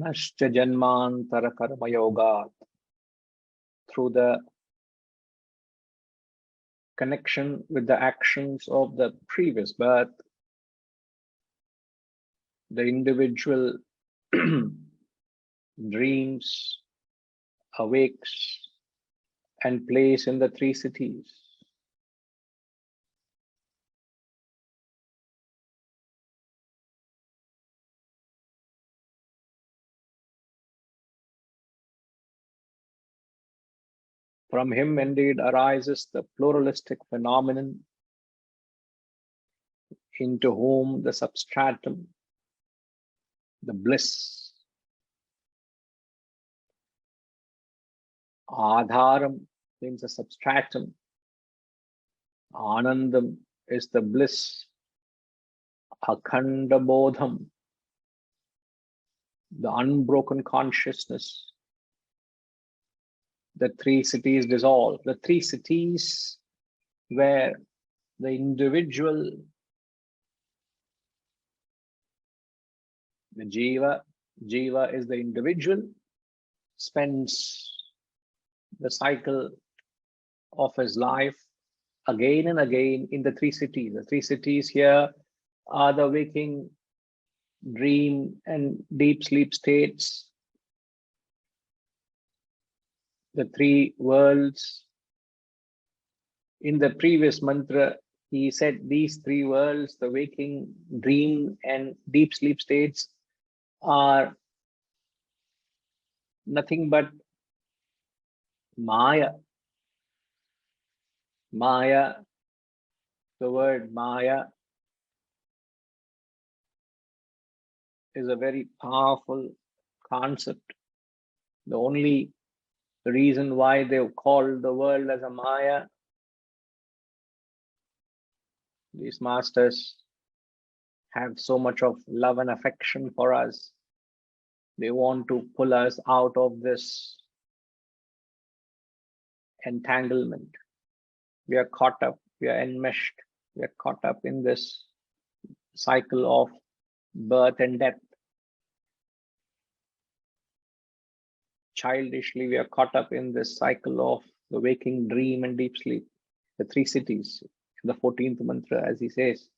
Manascha Janmantara Karma Yoga, through the connection with the actions of the previous birth, the individual dreams, awakes, and plays in the three cities. From him indeed arises the pluralistic phenomenon, into whom the substratum, the bliss, Adharam means a substratum, Anandam is the bliss, Akhanda Bodham, the unbroken consciousness. The three cities dissolve. The three cities where the individual, the Jiva is the individual, spends the cycle of his life again and again in the three cities. The three cities here are the waking, dream, and deep sleep states. The three worlds. In the previous mantra, he said these three worlds, the waking, dream, and deep sleep states, are nothing but Maya. Maya, the word Maya is a very powerful concept. The only reason why they've called the world as a Maya, these masters have so much of love and affection for us. They want to pull us out of this entanglement. We are caught up, we are enmeshed, we are caught up in this cycle of birth and death. Childishly, we are caught up in this cycle of the waking, dream, and deep sleep, the three cities, the 14th mantra, as he says.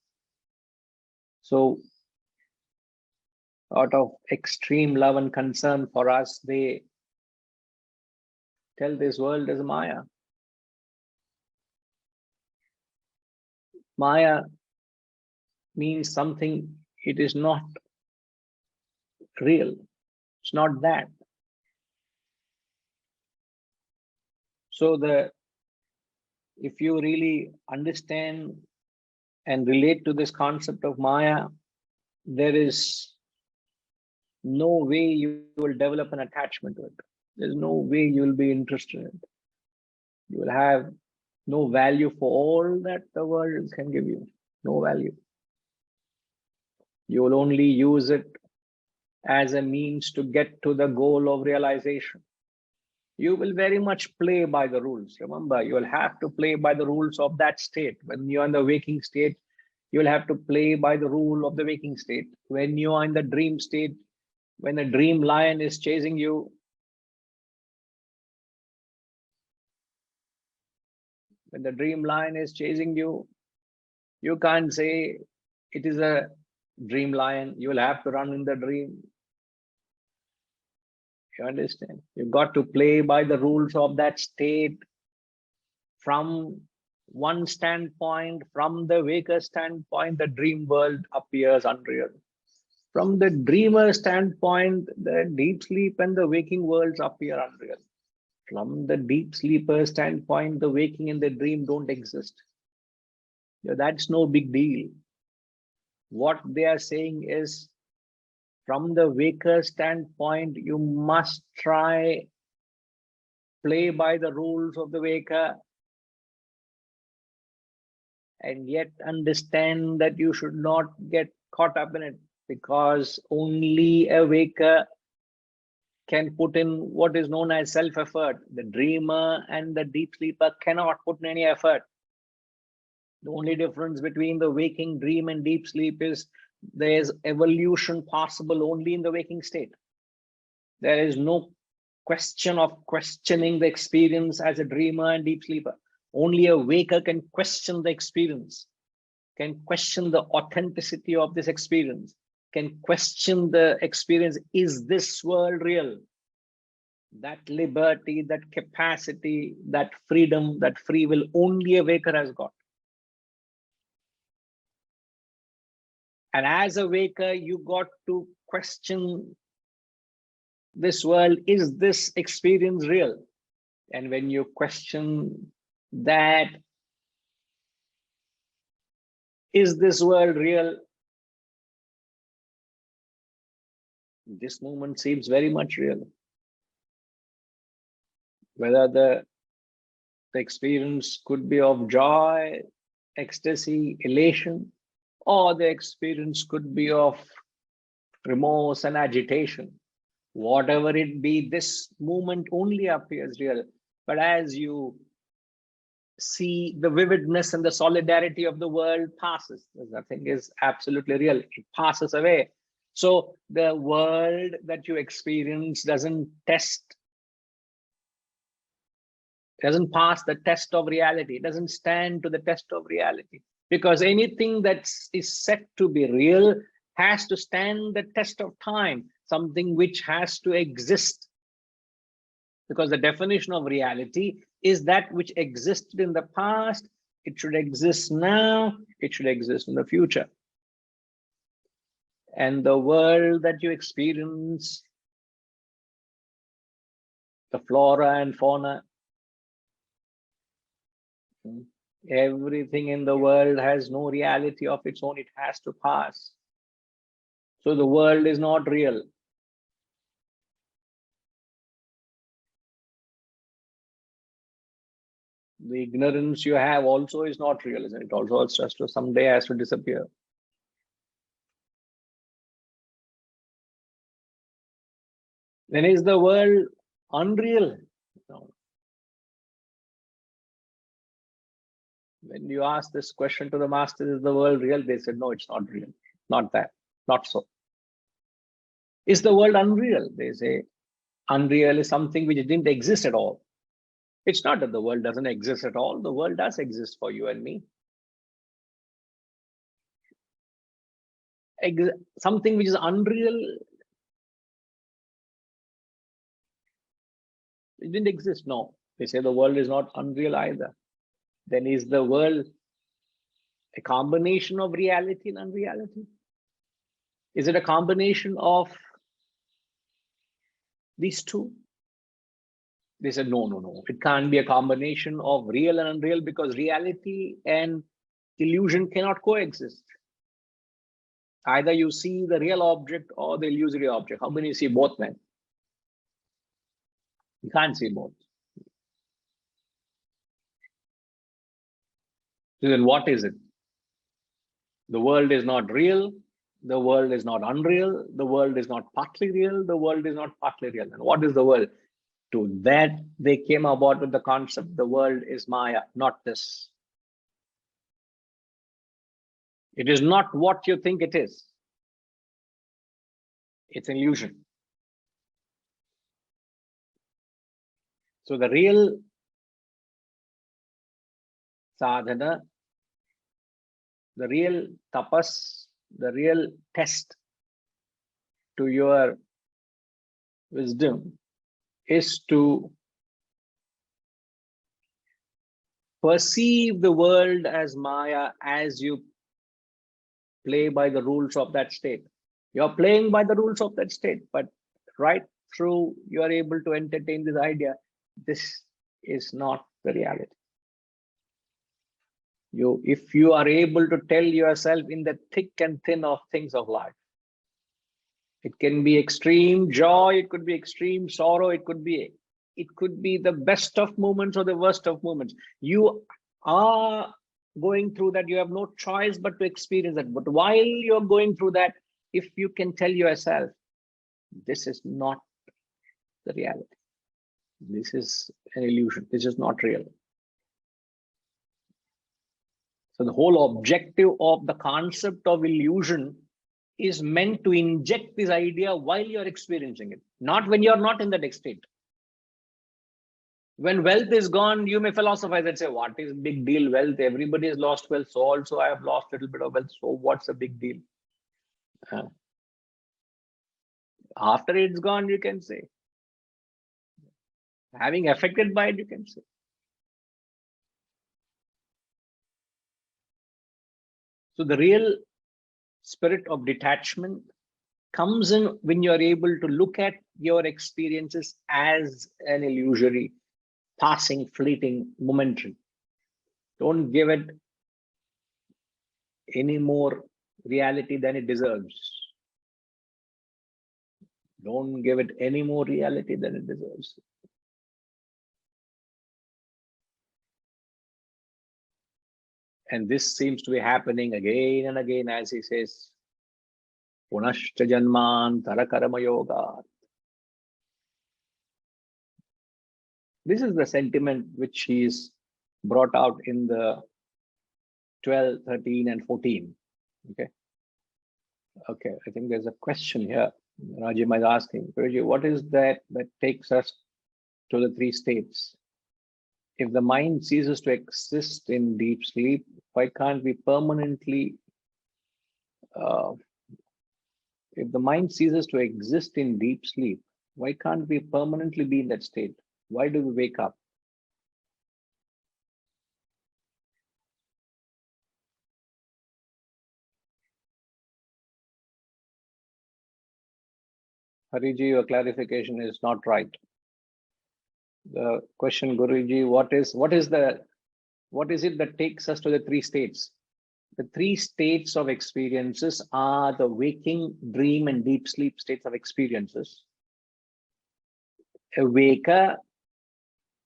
So, out of extreme love and concern for us, they tell this world is Maya. Maya means something, it is not real. It's not that. So if you really understand and relate to this concept of Maya, there is no way you will develop an attachment to it. There's no way you will be interested in it. You will have no value for all that the world can give you. No value. You will only use it as a means to get to the goal of realization. You will very much play by the rules. Remember, you will have to play by the rules of that state. When you're in the waking state, you will have to play by the rule of the waking state. When you are in the dream state, when a dream lion is chasing you, when the dream lion is chasing you, you can't say it is a dream lion. You will have to run in the dream. You understand? You've got to play by the rules of that state. From one standpoint, from the waker standpoint, the dream world appears unreal. From the dreamer standpoint, the deep sleep and the waking worlds appear unreal. From the deep sleeper standpoint, the waking and the dream don't exist. That's no big deal. What they are saying is, from the waker standpoint, you must try play by the rules of the waker, and yet understand that you should not get caught up in it, because only a waker can put in what is known as self-effort. The dreamer and the deep sleeper cannot put in any effort. The only difference between the waking, dream, and deep sleep is there's evolution possible only in the waking state. There is no question of questioning the experience as a dreamer and deep sleeper. Only a waker can question the experience, can question the authenticity of this experience, can question the experience. Is this world real? That liberty, that capacity, that freedom, that free will, only a waker has got. And as a waker, you got to question this world. Is this experience real? And when you question that, is this world real? This moment seems very much real. Whether the experience could be of joy, ecstasy, elation, or the experience could be of remorse and agitation. Whatever it be, this moment only appears real. But as you see, the vividness and the solidarity of the world passes. Nothing is absolutely real. It passes away. So the world that you experience doesn't pass the test of reality. It doesn't stand to the test of reality. Because anything that is said to be real has to stand the test of time, something which has to exist. Because the definition of reality is that which existed in the past, it should exist now, it should exist in the future. And the world that you experience, the flora and fauna, everything in the world has no reality of its own, it has to pass. So the world is not real. The ignorance you have also is not real, isn't it? Also, it's just to someday has to disappear. Then is the world unreal? No. When you ask this question to the masters, is the world real? They said, no, it's not real. Not that, not so. Is the world unreal? They say, unreal is something which didn't exist at all. It's not that the world doesn't exist at all. The world does exist for you and me. Something which is unreal, it didn't exist. No, they say the world is not unreal either. Then is the world a combination of reality and unreality? Is it a combination of these two? They said, no, no, no. It can't be a combination of real and unreal because reality and illusion cannot coexist. Either you see the real object or the illusory object. How many see both, men? You can't see both. So then what is it? The world is not real. The world is not unreal. The world is not partly real. The world is not partly real. And what is the world? To that they came about with the concept, the world is Maya, not this. It is not what you think it is. It's an illusion. So the real sadhana, the real tapas, the real test to your wisdom is to perceive the world as Maya as you play by the rules of that state. You're playing by the rules of that state, but right through you are able to entertain this idea. This is not the reality. If you are able to tell yourself in the thick and thin of things of life, it can be extreme joy, it could be extreme sorrow, it could be the best of moments or the worst of moments. You are going through that, you have no choice but to experience that. But while you're going through that, if you can tell yourself, this is not the reality. This is an illusion. This is not real. So the whole objective of the concept of illusion is meant to inject this idea while you're experiencing it, not when you're not in that state. When wealth is gone, you may philosophize and say, what is big deal wealth? Everybody has lost wealth. So also I have lost a little bit of wealth. So what's the big deal? After it's gone, you can say. Having affected by it, you can say. So the real spirit of detachment comes in when you're able to look at your experiences as an illusory, passing, fleeting, momentary. Don't give it any more reality than it deserves. Don't give it any more reality than it deserves. And this seems to be happening again and again, as he says, Punashcha janmantara karma yoga. This is the sentiment which he is brought out in the 12, 13, and 14. Okay. Okay, I think there's a question here. Rajima is asking, what is that takes us to the three states? If the mind ceases to exist in deep sleep, why can't we permanently, if the mind ceases to exist in deep sleep, why can't we permanently be in that state? Why do we wake up? Hariji, your clarification is not right. The question, Guruji, what is it that takes us to the three states? The three states of experiences are the waking, dream, and deep sleep states of experiences. A waker,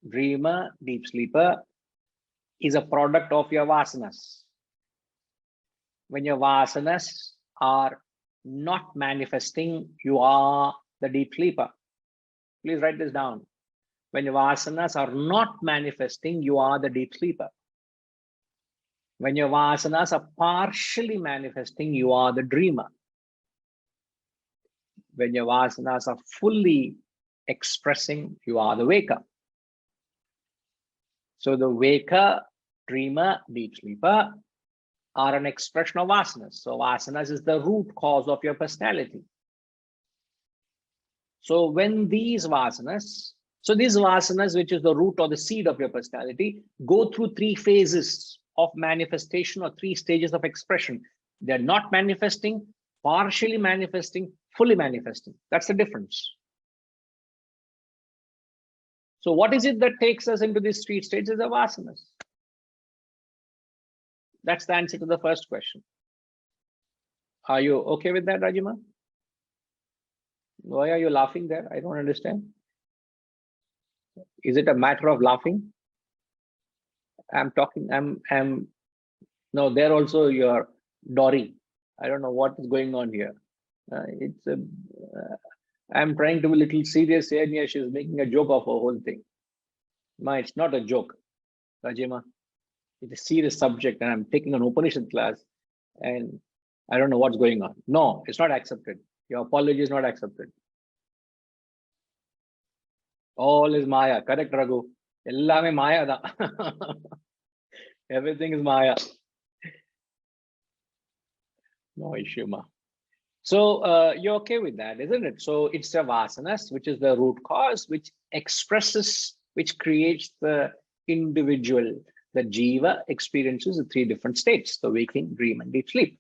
dreamer, deep sleeper is a product of your vasanas. When your vasanas are not manifesting, you are the deep sleeper. Please write this down. When your vasanas are not manifesting, you are the deep sleeper. When your vasanas are partially manifesting, you are the dreamer. When your vasanas are fully expressing, you are the waker. So the waker, dreamer, deep sleeper are an expression of vasanas. So vasanas is the root cause of your personality. So when these vasanas, which is the root or the seed of your personality, go through three phases of manifestation or three stages of expression. They're not manifesting, partially manifesting, fully manifesting. That's the difference. So what is it that takes us into these three stages of vasanas? That's the answer to the first question. Are you okay with that, Rajima? Why are you laughing there? I don't understand. Is it a matter of laughing? No, there also you're Dory. I don't know what is going on here. I'm trying to be a little serious here, and yeah, she's making a joke of the whole thing. No, it's not a joke, Rajima. It's a serious subject, and I'm taking an Upanishad class, and I don't know what's going on. No, it's not accepted. Your apology is not accepted. All is Maya. Correct, Raghu. Ellame Maya da. Everything is Maya. No issue, ma. So you're okay with that, isn't it? So it's the vasanas, which is the root cause, which expresses, which creates the individual. The jiva experiences the three different states: the waking, dream, and deep sleep.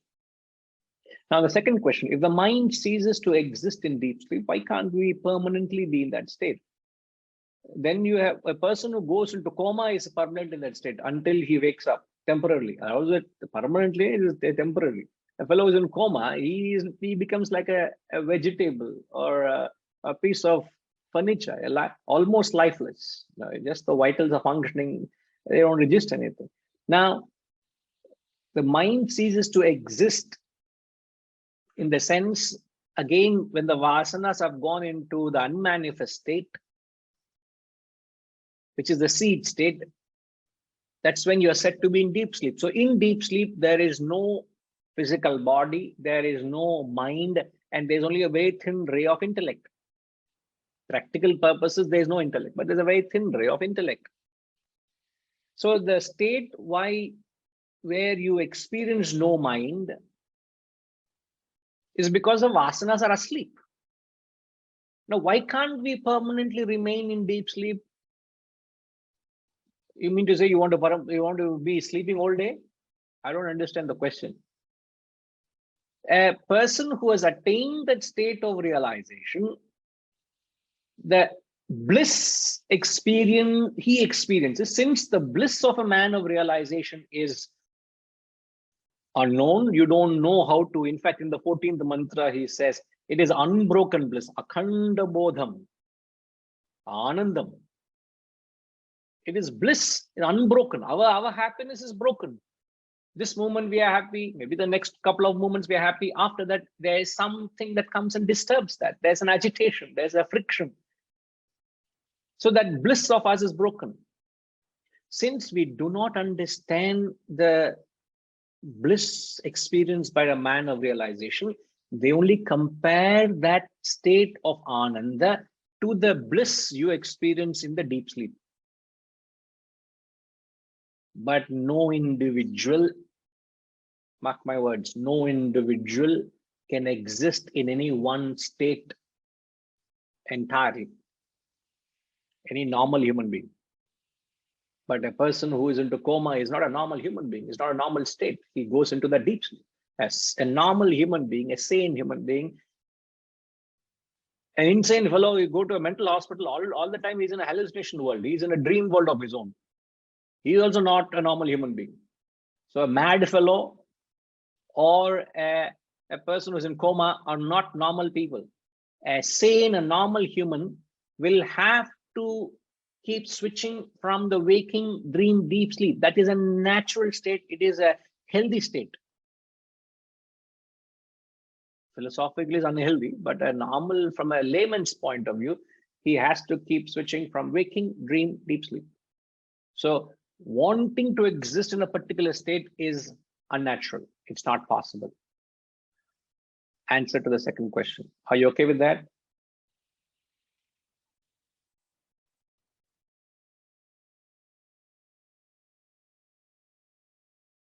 Now, the second question, if the mind ceases to exist in deep sleep, why can't we permanently be in that state? Then you have a person who goes into coma is permanent in that state until he wakes up temporarily. Also, permanently is temporary. A fellow is in coma, he becomes like a vegetable or a piece of furniture, almost lifeless. Just the vitals are functioning, they don't register anything. Now, the mind ceases to exist in the sense, again, when the vasanas have gone into the unmanifest state, which is the seed state, that's when you're said to be in deep sleep. So in deep sleep, there is no physical body, there is no mind, and there's only a very thin ray of intellect. Practical purposes, there's no intellect, but there's a very thin ray of intellect. So the state where you experience no mind is because the vasanas are asleep. Now, why can't we permanently remain in deep sleep? You mean to say you want to be sleeping all day? I don't understand the question. A person who has attained that state of realization, the bliss experience he experiences, since the bliss of a man of realization is unknown, you don't know how to. In fact, in the 14th mantra, he says it is unbroken bliss, akhanda bodham, anandam. It is bliss, unbroken. Our happiness is broken. This moment we are happy, maybe the next couple of moments we are happy. After that, there is something that comes and disturbs that. There's an agitation, there's a friction. So that bliss of us is broken. Since we do not understand the bliss experienced by a man of realization, they only compare that state of ananda to the bliss you experience in the deep sleep. But no individual, mark my words, no individual can exist in any one state entirely. Any normal human being. But a person who is into coma is not a normal human being. It's not a normal state. He goes into the deep sleep. As a normal human being, a sane human being, an insane fellow, you go to a mental hospital, all the time he's in a hallucination world. He's in a dream world of his own. He's also not a normal human being. So a mad fellow or a person who's in coma are not normal people. A sane, a normal human will have to keep switching from the waking, dream, deep sleep. That is a natural state. It is a healthy state. Philosophically is unhealthy, but a normal, from a layman's point of view, he has to keep switching from waking, dream, deep sleep. So wanting to exist in a particular state is unnatural. It's not possible. Answer to the second question. Are you okay with that?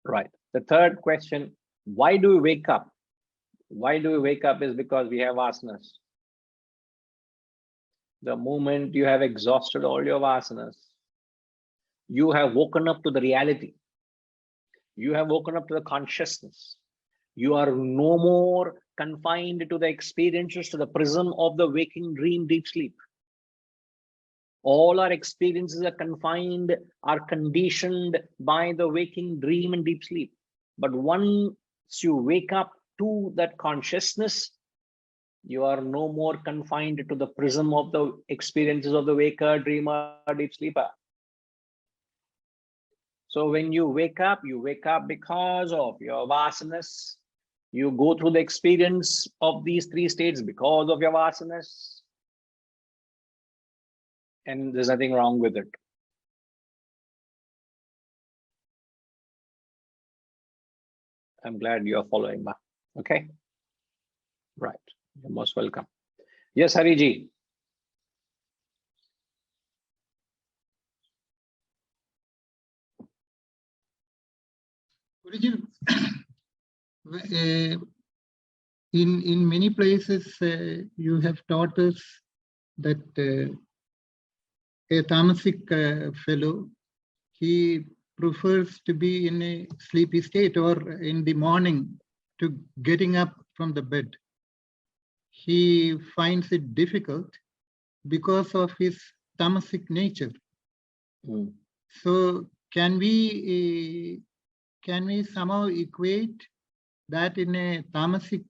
Right. The third question, why do we wake up? Why do we wake up is because we have vasanas. The moment you have exhausted all your vasanas, you have woken up to the reality. You have woken up to the consciousness. You are no more confined to the experiences, to the prism of the waking, dream, deep sleep. All our experiences are confined, are conditioned by the waking, dream, and deep sleep. But once you wake up to that consciousness, you are no more confined to the prism of the experiences of the waker, dreamer, deep sleeper. So when you wake up because of your vasanas. You go through the experience of these three states because of your vasanas. And there's nothing wrong with it. I'm glad you're following that. Okay. Right. You're most welcome. Yes, Hariji. In many places, you have taught us that a tamasic fellow, he prefers to be in a sleepy state or in the morning to getting up from the bed. He finds it difficult because of his tamasic nature. So can we somehow equate that in a tamasic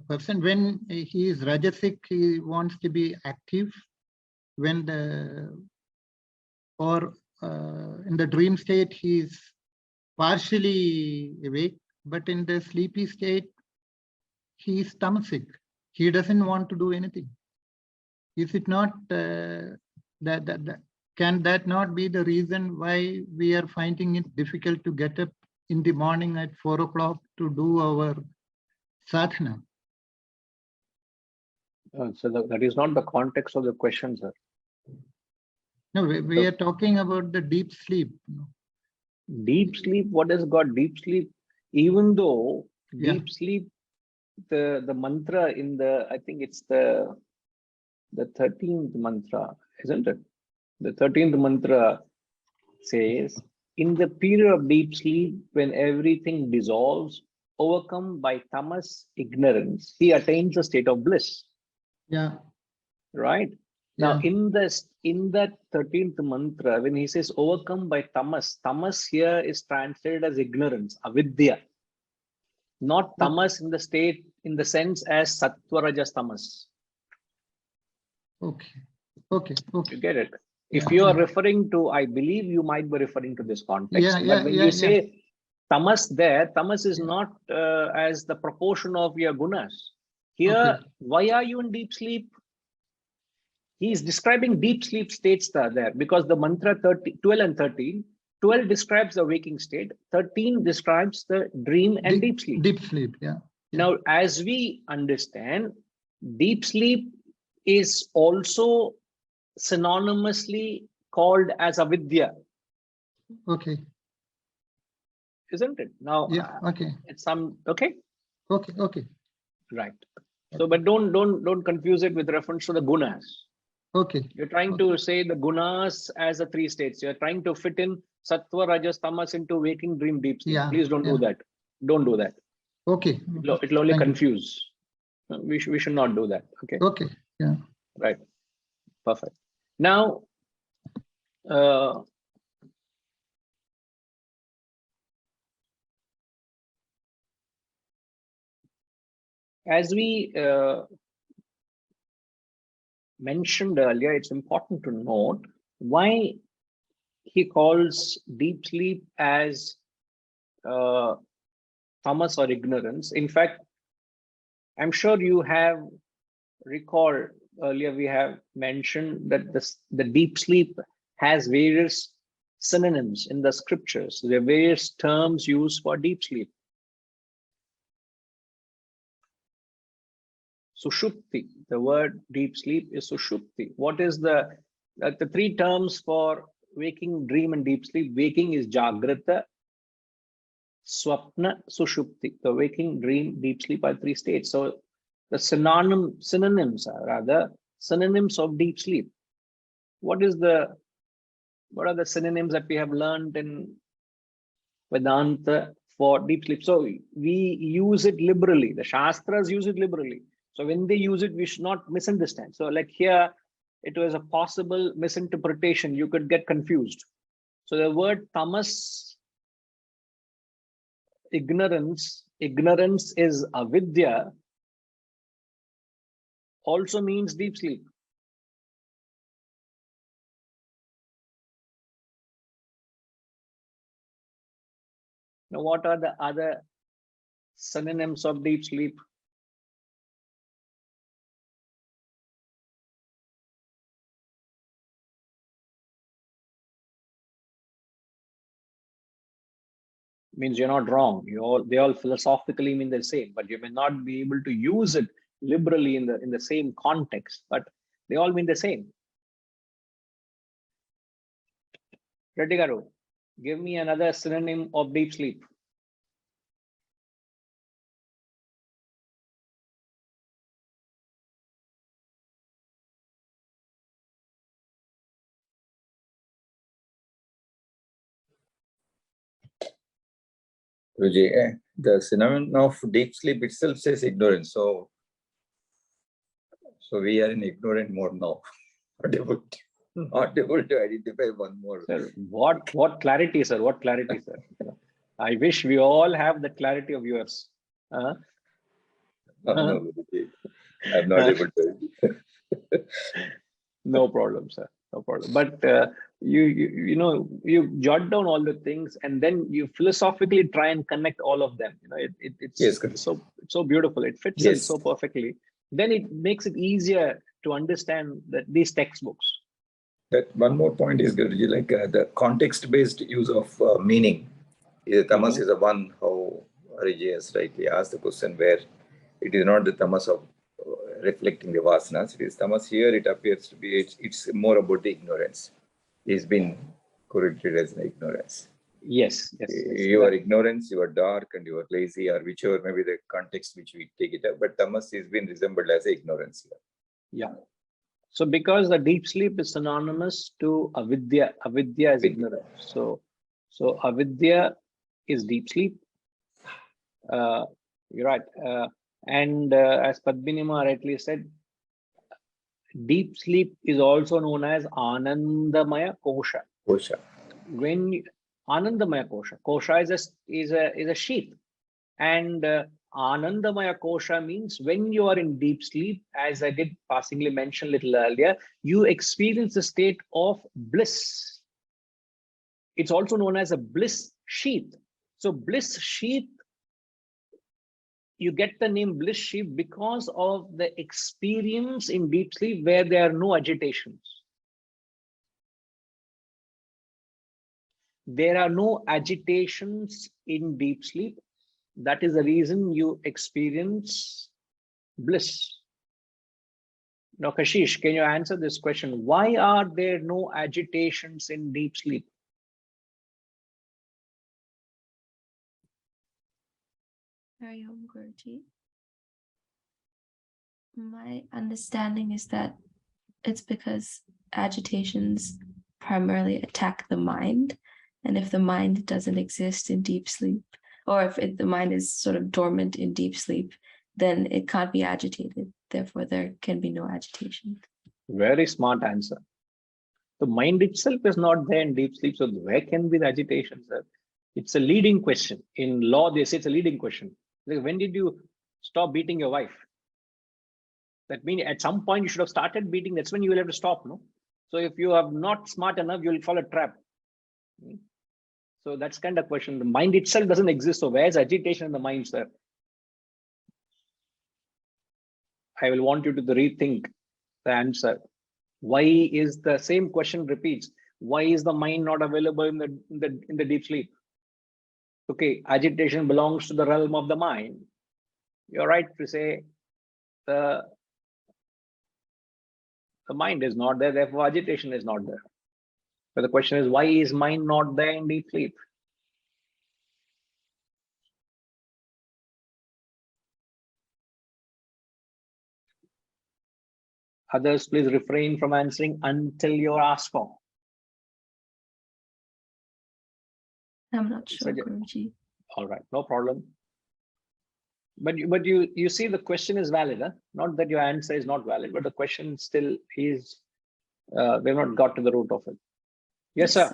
person, when he is rajasic, he wants to be active, when in the dream state, he is partially awake, but in the sleepy state, he is tamasic. He doesn't want to do anything. Is it not can that not be the reason why we are finding it difficult to get up in the morning at 4 o'clock to do our sadhana. So that is not the context of the question, sir. No, we are talking about the deep sleep. Deep sleep, what has got deep sleep? Even though deep sleep, the mantra in the, I think it's the 13th mantra, isn't it? The 13th mantra says, in the period of deep sleep, when everything dissolves, overcome by tamas, ignorance, he attains a state of bliss. Yeah. Right? Now, in that 13th mantra, when he says overcome by tamas, tamas here is translated as ignorance, avidya. Not tamas in the state, in the sense as sattva, rajas, tamas. Okay. You get it? If you are referring to, I believe you might be referring to this context. But when you say tamas there, tamas is not as the proportion of your gunas. Here, why are you in deep sleep? He is describing deep sleep states there because the mantra 12 and 13, 12 describes the waking state, 13 describes the dream and deep sleep. Deep sleep, Now, as we understand, deep sleep is also synonymously called as avidya. Okay. Isn't it? Now, it's some, okay. Right. So, but don't confuse it with reference to the gunas. Okay. You're trying to say the gunas as the three states. You're trying to fit in sattva, rajas, tamas into waking, dream, deep sleep. Please don't do that. Don't do that. Okay. It'll only confuse. We should not do that. Okay. Okay. Yeah. Right. Perfect. Now, as we mentioned earlier, it's important to note why he calls deep sleep as tamas or ignorance. In fact, I'm sure you have recalled earlier we have mentioned that the deep sleep has various synonyms in the scriptures. There are various terms used for deep sleep. Sushupti, the word deep sleep is sushupti. What is the three terms for waking, dream, and deep sleep? Waking is jagrata, swapna, sushupti. The waking, dream, deep sleep are three states. So the synonyms are rather synonyms of deep sleep. What are the synonyms that we have learned in Vedanta for deep sleep? So we use it liberally. The Shastras use it liberally. So when they use it, we should not misunderstand. So like here, it was a possible misinterpretation. You could get confused. So the word tamas, ignorance is avidya, also means deep sleep. Now, what are the other synonyms of deep sleep? Means you're not wrong. They all philosophically mean the same, but you may not be able to use it liberally in the same context, but they all mean the same. Reddy Garu, give me another synonym of deep sleep. The synonym of deep sleep itself says ignorance. So we are in ignorant mode now. Not able to identify one more. Sir, what clarity, sir? What clarity, sir? I wish we all have the clarity of yours. No, I'm not able to. No problem, sir. No problem. But you jot down all the things and then you philosophically try and connect all of them. It's so beautiful. It fits in so perfectly. Then it makes it easier to understand these textbooks. That one more point is, Guruji, like the context-based use of meaning Tamas is the one how Ariji has rightly asked the question where it is not the tamas of reflecting the vasanas. It is tamas here. It appears to be it's more about the ignorance. It's been corrected as an ignorance. Yes. Your ignorance, you are dark and you are lazy, or whichever maybe the context which we take it up. But tamas is been resembled as ignorance here. Yeah. So because the deep sleep is synonymous to avidya, avidya is ignorance. So avidya is deep sleep. You're right. And as Padminima rightly said, deep sleep is also known as Anandamaya Kosha. Kosha. When Anandamaya Kosha is a sheath, and Anandamaya Kosha means when you are in deep sleep, as I did passingly mention a little earlier, you experience a state of bliss. It's also known as a bliss sheath. So bliss sheath, you get the name bliss sheath because of the experience in deep sleep where there are no agitations. There are no agitations in deep sleep. That is the reason you experience bliss. Now, Kashish, can you answer this question? Why are there no agitations in deep sleep? Hari Om Guruji. My understanding is that it's because agitations primarily attack the mind. And if the mind doesn't exist in deep sleep, or if the mind is sort of dormant in deep sleep, then it can't be agitated. Therefore, there can be no agitation. Very smart answer. The mind itself is not there in deep sleep. So where can be the agitation, sir? It's a leading question. In law, they say it's a leading question. Like, when did you stop beating your wife? That means at some point you should have started beating. That's when you will have to stop, no? So if you are not smart enough, you will fall a trap. So that's kind of question. The mind itself doesn't exist. So where's agitation in the mind, sir? I will want you to rethink the answer. Why is the same question repeats? Why is the mind not available in the deep sleep? Okay, agitation belongs to the realm of the mind. You're right to say the mind is not there, therefore agitation is not there. But the question is, why is mind not there in deep sleep? Others, please refrain from answering until you're asked for. I'm not sure, Guruji. All right, no problem. But you see the question is valid, huh? Not that your answer is not valid, but the question still is, we've not got to the root of it. Yes, sir.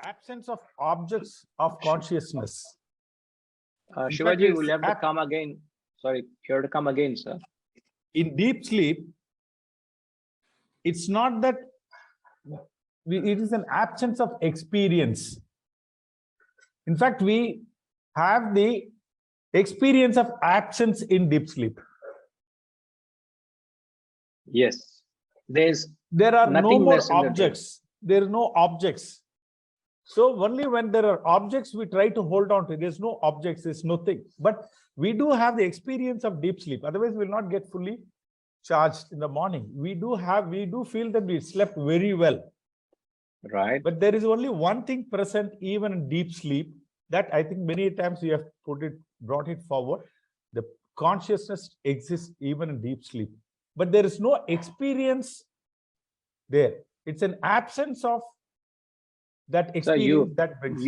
Absence of objects of consciousness. Shivaji, will you have to come again? Sorry, you have to come again, sir. In deep sleep, it's not that it is an absence of experience. In fact, we have the experience of absence in deep sleep. Yes, there are no more nothingness in the objects. There are no objects. So only when there are objects, we try to hold on to. There's no objects, there's nothing. But we do have the experience of deep sleep. Otherwise, we'll not get fully charged in the morning. We do feel that we slept very well. Right. But there is only one thing present even in deep sleep that I think many times we have brought it forward. The consciousness exists even in deep sleep. But there is no experience there. It's an absence of that experience so that brings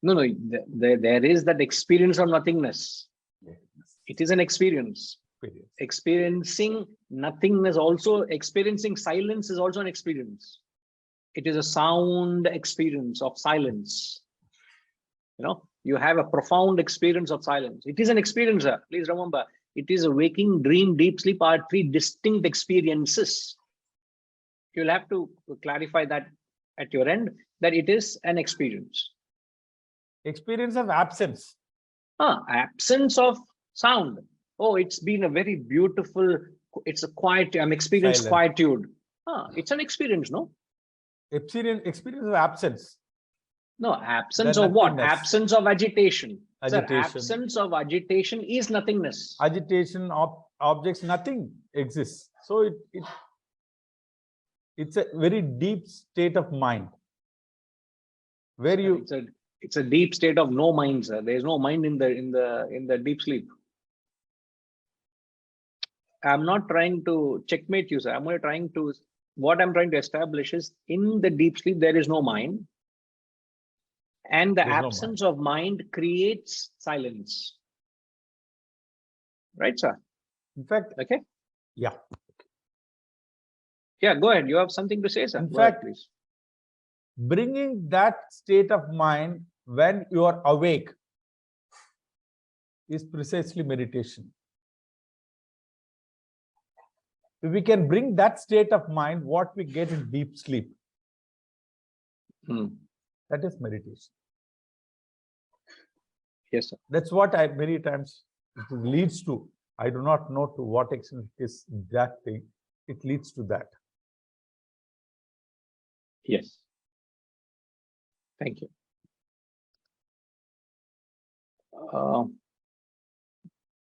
there is that experience of nothingness. Yes. It is an experience. Experiencing nothingness, also experiencing silence is also an experience. It is a sound experience of silence. You know, you have a profound experience of silence. It is an experience. Please remember, it is a waking, dream, deep sleep are three distinct experiences. You'll have to clarify that at your end, that it is an experience. Experience of absence. Absence of sound. Oh, it's been a very beautiful, it's a quiet, I'm experienced Silence. quietude. It's an experience, no? Experience of absence. No, absence The of what? nothingness. Absence of agitation. Sir, Agitation. absence of agitation is nothingness. Agitation of objects, nothing exists. So it's a very deep state of mind where you It's a deep state of no mind, sir. There is no mind in the deep sleep. I'm not trying to checkmate you, sir. What I'm trying to establish is in the deep sleep, there is no mind. And the There's no absence of mind creates silence. Right, sir? in fact, Okay. yeah. Yeah, go ahead. You have something to say, sir. In Go ahead, fact, please. Bringing that state of mind when you are awake is precisely meditation. If we can bring that state of mind, what we get in deep sleep, that is meditation. Yes, sir. That's what I many times it leads to. I do not know to what extent it is that thing. It leads to that. Yes. Thank you.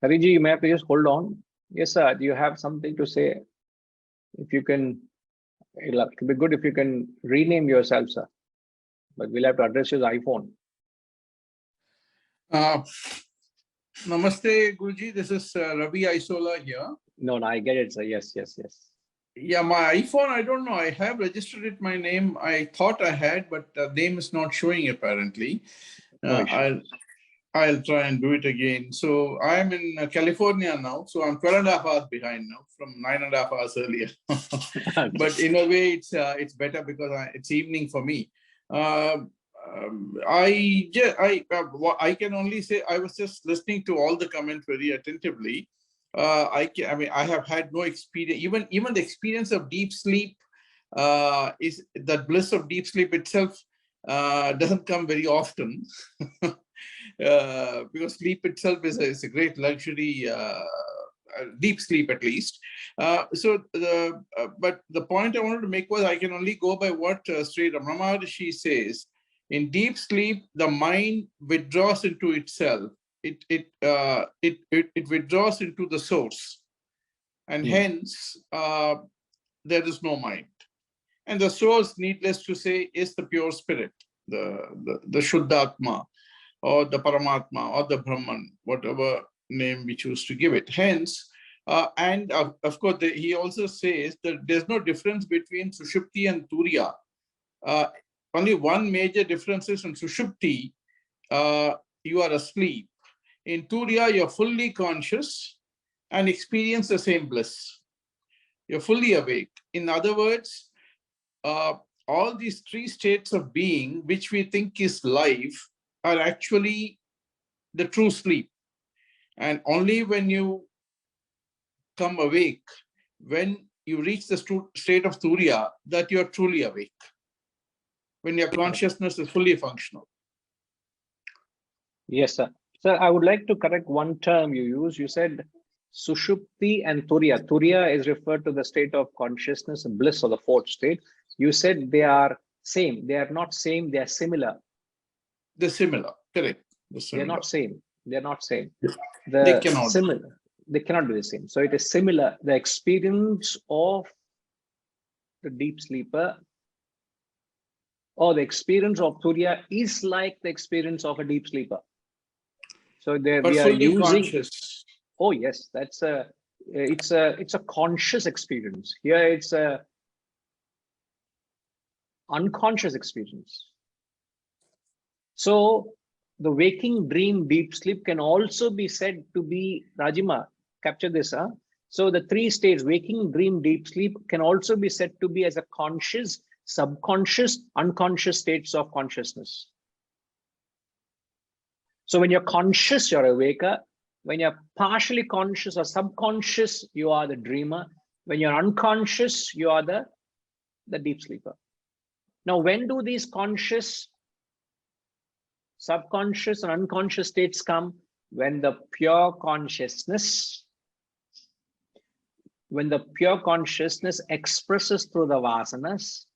Hariji, you may have to just hold on. Yes, sir. Do you have something to say? If you can, it'll be good if you can rename yourself, sir. But we'll have to address your iPhone. Namaste, Guruji. This is Ravi Isola here. No, I get it, sir. Yes. Yeah, my iPhone, I don't know. I have registered it my name. I thought I had, but the name is not showing apparently. No issue. I'll try and do it again. So I'm in California now. So I'm 12.5 hours behind now from 9.5 hours earlier. But in a way, it's better because it's evening for me. I can only say I was just listening to all the comments very attentively. I have had no experience. Even the experience of deep sleep is that bliss of deep sleep itself doesn't come very often. Because sleep itself is a great luxury, deep sleep at least. But the point I wanted to make was I can only go by what Sri Ramana Maharishi says. In deep sleep, the mind withdraws into itself. It withdraws into the source, and hence there is no mind. And the source, needless to say, is the pure spirit, the Shuddhatma, or the Paramatma, or the Brahman, whatever name we choose to give it. Hence, and of course, he also says that there's no difference between Sushupti and Turiya. Only one major difference is in Sushupti, you are asleep. In Turiya, you're fully conscious and experience the same bliss. You're fully awake. In other words, all these three states of being, which we think is life, are actually the true sleep. And only when you come awake, when you reach the state of Turiya, that you're truly awake, when your consciousness is fully functional. Yes, sir. Sir, I would like to correct one term you used. You said Sushupti and Turiya. Turiya is referred to the state of consciousness and bliss, or the fourth state. You said they are same. They are not same. They are similar. They're similar, correct. They're not same. They're not same. They cannot. Similar. They cannot be the same. So it is similar. The experience of the deep sleeper or the experience of Turiya is like the experience of a deep sleeper. So there But we are fully using. conscious. Oh yes, it's a conscious experience. Here it's a unconscious experience. So the waking dream deep sleep can also be said to be, Rajima, capture this, huh? So the three states, waking dream deep sleep, can also be said to be as a conscious, subconscious, unconscious states of consciousness. So when you're conscious, you're awaker. When you're partially conscious or subconscious, you are the dreamer. When you're unconscious, you are the deep sleeper. Now, when do these conscious, subconscious, and unconscious states come? when the pure consciousness expresses through the vasanas,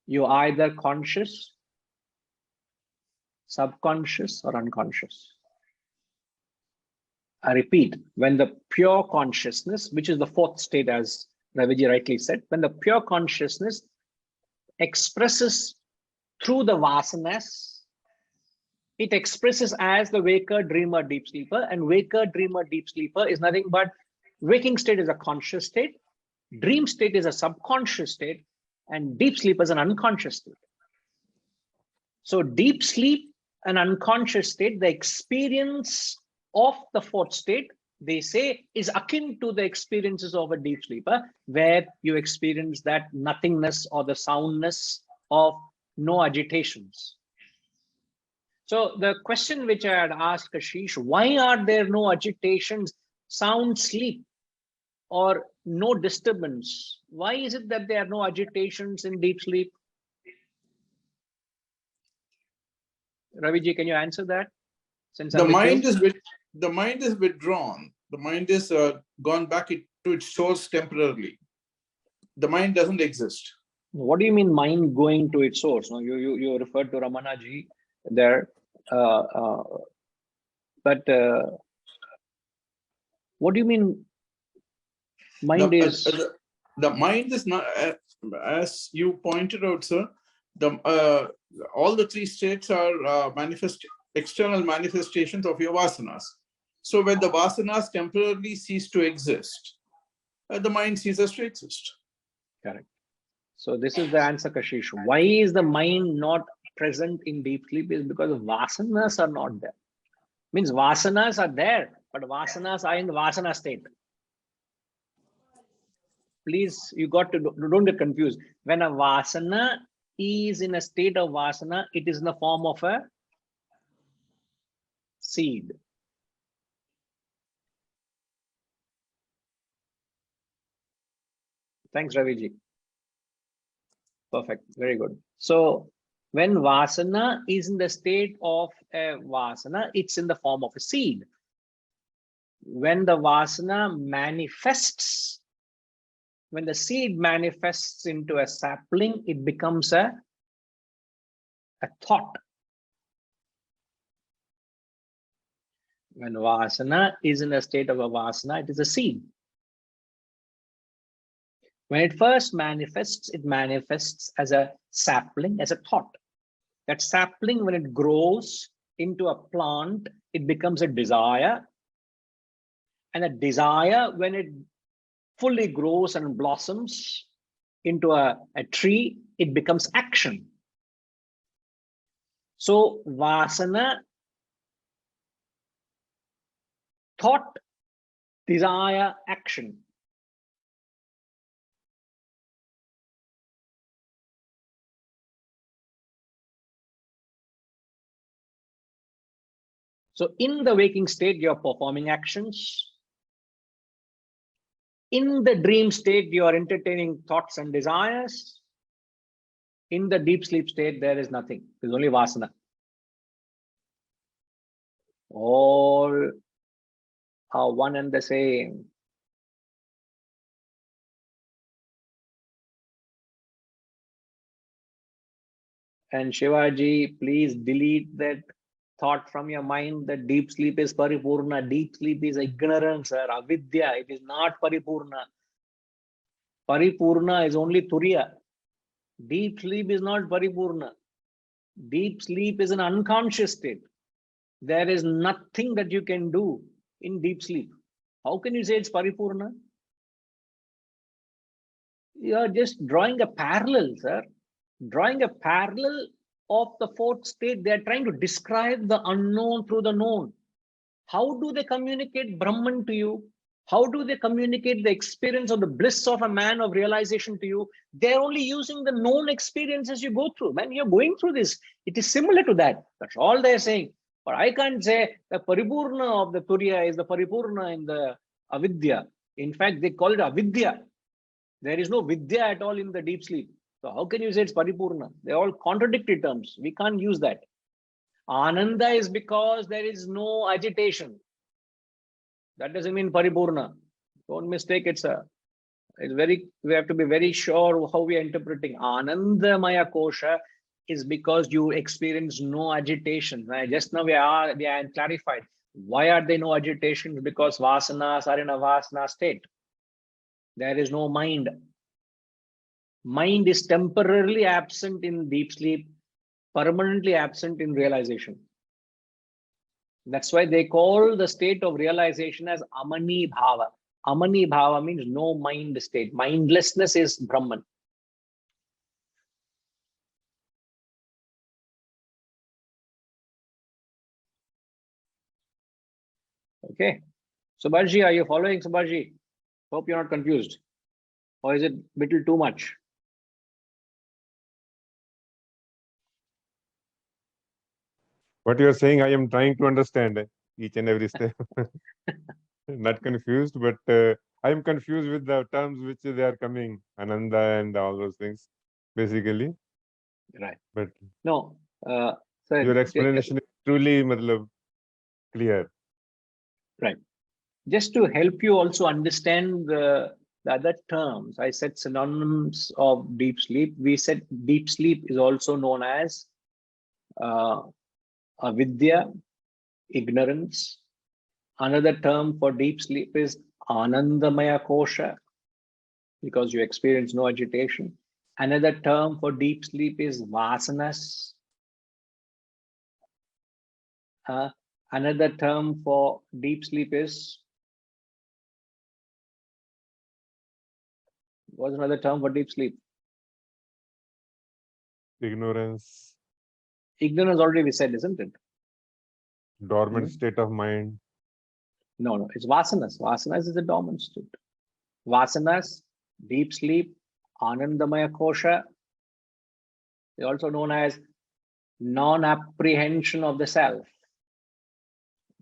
you either conscious, subconscious, or unconscious. I repeat, when the pure consciousness, which is the fourth state, as Raviji rightly said, when the pure consciousness expresses through the vasanas, it expresses as the waker, dreamer, deep sleeper, and waker, dreamer, deep sleeper is nothing but waking state is a conscious state, dream state is a subconscious state, and deep sleep is an unconscious state. So deep sleep and unconscious state, the experience of the fourth state, they say, is akin to the experiences of a deep sleeper, where you experience that nothingness or the soundness of no agitations. So the question which I had asked Ashish, why are there no agitations, sound sleep, or no disturbance? Why is it that there are no agitations in deep sleep? Raviji, can you answer that? Since The mind is withdrawn. The mind is gone back to its source temporarily. The mind doesn't exist. What do you mean mind going to its source? No, you referred to Ramanaji there, but what do you mean mind is? The mind is not, as you pointed out, sir. All the three states are external manifestations of your vasanas. So when the vasanas temporarily cease to exist, the mind ceases to exist. Correct. So this is the answer, Kashish. Why is the mind not present in deep sleep? Is because vasanas are not there. Means vasanas are there, but vasanas are in the vasana state. Please, you got to, don't get confused. When a vasana is in a state of vasana, it is in the form of a seed. Thanks, Raviji. Perfect. Very good. So when vasana is in the state of a vasana, it's in the form of a seed. When the vasana manifests, when the seed manifests into a sapling, it becomes a thought. When vasana is in a state of a vasana, it is a seed. When it first manifests, it manifests as a sapling, as a thought. That sapling, when it grows into a plant, it becomes a desire. And a desire, when it fully grows and blossoms into a tree, it becomes action. So vasana, thought, desire, action. So in the waking state, you're performing actions. In the dream state, you are entertaining thoughts and desires. In the deep sleep state, there is nothing. There's only vasana. All are one and the same. And Shivaji, please delete that thought from your mind that deep sleep is paripurna. Deep sleep is ignorance, sir, avidya. It is not paripurna. Paripurna is only turiya. Deep sleep is not paripurna. Deep sleep is an unconscious state. There is nothing that you can do in deep sleep. How can you say it's paripurna? You are just drawing a parallel, sir. Drawing a parallel of the fourth state. They are trying to describe the unknown through the known. How do they communicate Brahman to you? How do they communicate the experience of the bliss of a man of realization to you? They're only using the known experiences you go through. When you're going through this, it is similar to that. That's all they're saying. But I can't say the paripurna of the turiya is the paripurna in the avidya. In fact, they call it avidya. There is no vidya at all in the deep sleep. So how can you say it's paripurna? They're all contradictory terms. We can't use that. Ananda is because there is no agitation. That doesn't mean paripurna. Don't mistake, it's very, we have to be very sure how we are interpreting. Anandamaya kosha is because you experience no agitation. Right? Just now we are clarified. Why are there no agitations? Because vasanas are in a vasana state. There is no mind. Mind is temporarily absent in deep sleep, permanently absent in realization. That's why they call the state of realization as amani bhava. Amani bhava means no mind state. Mindlessness is Brahman. Okay. Subhaji, are you following, Subhaji? Hope you're not confused. Or is it a little too much? What you are saying, I am trying to understand each and every step. Not confused, but I am confused with the terms which they are coming, Ananda and all those things, basically. Right. But No. So your explanation is truly clear. Right. Just to help you also understand the other terms, I said synonyms of deep sleep. We said deep sleep is also known as avidya, ignorance. Another term for deep sleep is anandamaya kosha, because you experience no agitation. Another term for deep sleep is vasanas. Another term for deep sleep is, what's another term for deep sleep? Ignorance, Ignorance already we said, isn't it? dormant state of mind. No, it's vasanas. Vasanas is a dormant state. Vasanas, deep sleep, anandamaya kosha, is also known as non-apprehension of the self.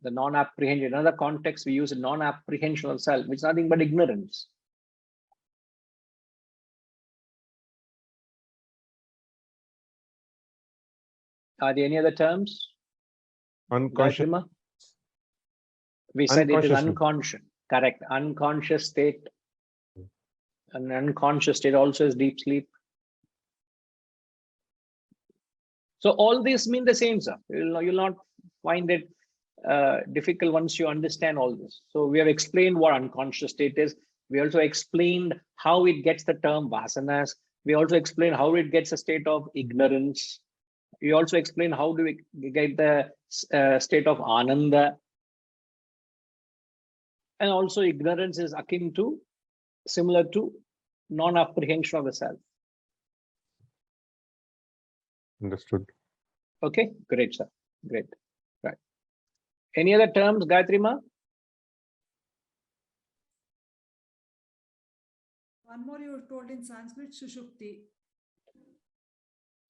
The non-apprehension, another context we use non-apprehension of self, which is nothing but ignorance. Are there any other terms? Unconscious. Gayatri Ma? We said it is Unconsciousness. unconscious. Correct. Unconscious state. An unconscious state also is deep sleep. So all these mean the same, sir. You'll not find it difficult once you understand all this. So we have explained what unconscious state is. We also explained how it gets the term vasanas. We also explained how it gets a state of ignorance. We also explained how do we get the state of ananda. And also ignorance is akin to, similar to non-apprehension of the self. Understood. Okay, great, sir. Great. Right. Any other terms, Gayatri Ma? One more you told in Sanskrit, Sushupti.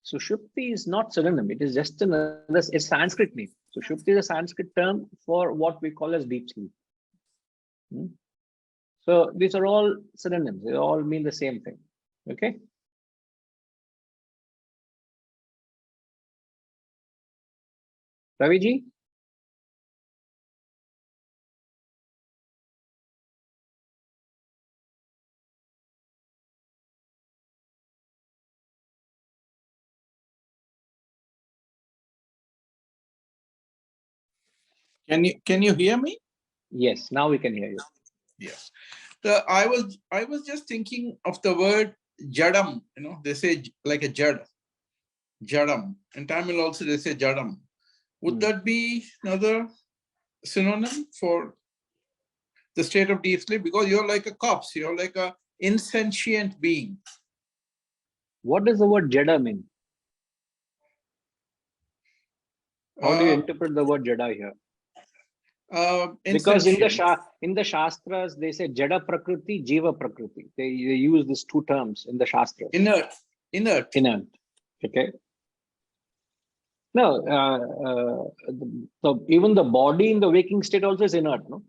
Sushupti is not synonym. It is just another, it's Sanskrit name. Sushupti is a Sanskrit term for what we call as deep sleep. So these are all synonyms. They all mean the same thing. Okay. Raviji? Can you hear me? Yes, now we can hear you. Yes. I was just thinking of the word jadam. You know, they say like a jad, jadam. In Tamil also they say jadam. Would that be another synonym for the state of deep sleep? Because you're like a corpse. You're like a insentient being. What does the word jada mean? How do you interpret the word jada here? Because in the shastras they say jada prakriti, jiva prakriti. They use these two terms in the shastras. Inert. Okay. No, even the body in the waking state also is inert. No.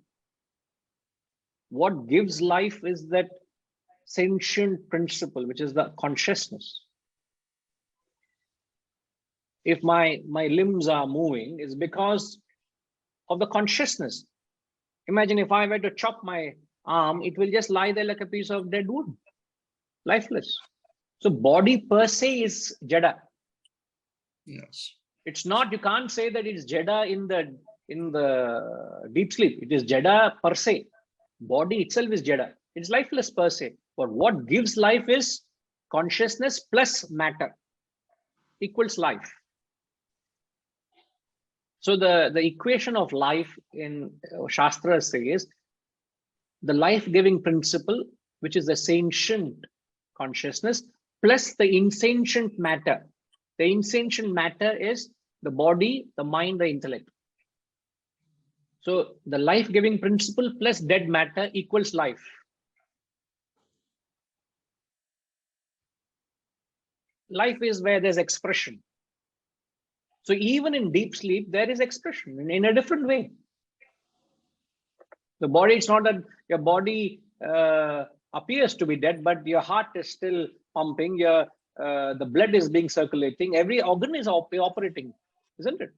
What gives life is that sentient principle, which is the consciousness. if my limbs are moving, it's because of the consciousness. Imagine if I were to chop my arm, it will just lie there like a piece of dead wood, lifeless. So body per se is jada. Yes. It's not, you can't say that it's jada in the deep sleep. It is jada per se. Body itself is jada. It's lifeless per se. But what gives life is consciousness plus matter equals life. So the equation of life in Shastra says the life-giving principle, which is the sentient consciousness, plus the insentient matter. The insentient matter is the body, the mind, the intellect. So the life-giving principle plus dead matter equals life. Life is where there's expression. So even in deep sleep, there is expression in a different way. The body, it's not that your body appears to be dead, but your heart is still pumping, the blood is being circulating, every organ is operating, isn't it?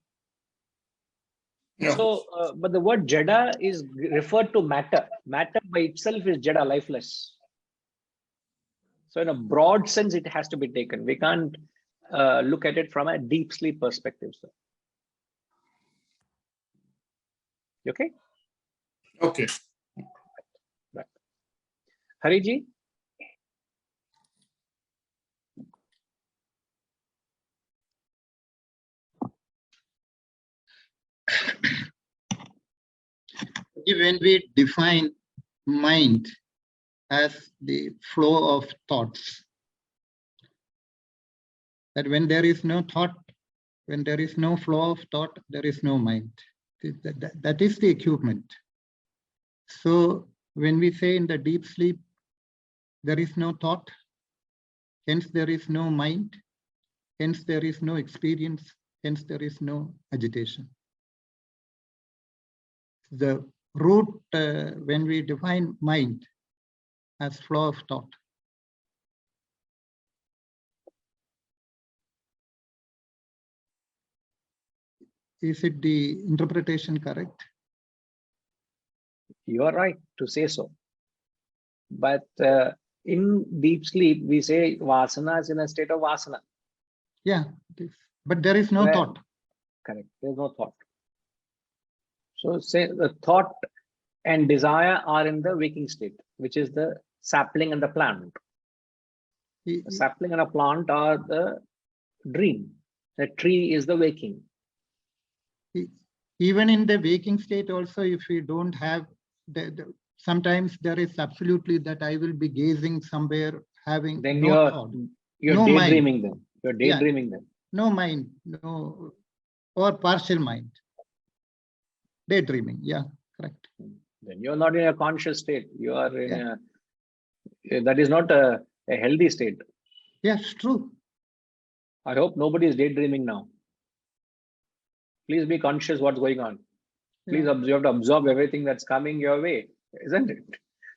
Yeah. So, but the word jada is referred to matter. Matter by itself is jada, lifeless. So in a broad sense, it has to be taken. We can't look at it from a deep sleep perspective. So. Okay? Okay. Right. Hariji? When we define mind as the flow of thoughts, that when there is no thought, when there is no flow of thought, there is no mind. That is the equipment. So when we say in the deep sleep, there is no thought, hence there is no mind, hence there is no experience, hence there is no agitation. The root, when we define mind as flow of thought. Is it the interpretation correct? You are right to say so. But in deep sleep, we say vasana is in a state of vasana. Yeah, it is. But there is no thought. Correct. There is no thought. So say the thought and desire are in the waking state, which is the sapling and the plant. The sapling and a plant are the dream. The tree is the waking. Even in the waking state also, if we don't have, sometimes there is absolutely that I will be gazing somewhere, having then no thought. You're No daydreaming mind. them. You're daydreaming them. No mind, no, or partial mind. Daydreaming, yeah, correct. Then you're not in a conscious state. You are in that is not a healthy state. Yes, true. I hope nobody is daydreaming now. Please be conscious what's going on. Please you have to absorb everything that's coming your way, isn't it?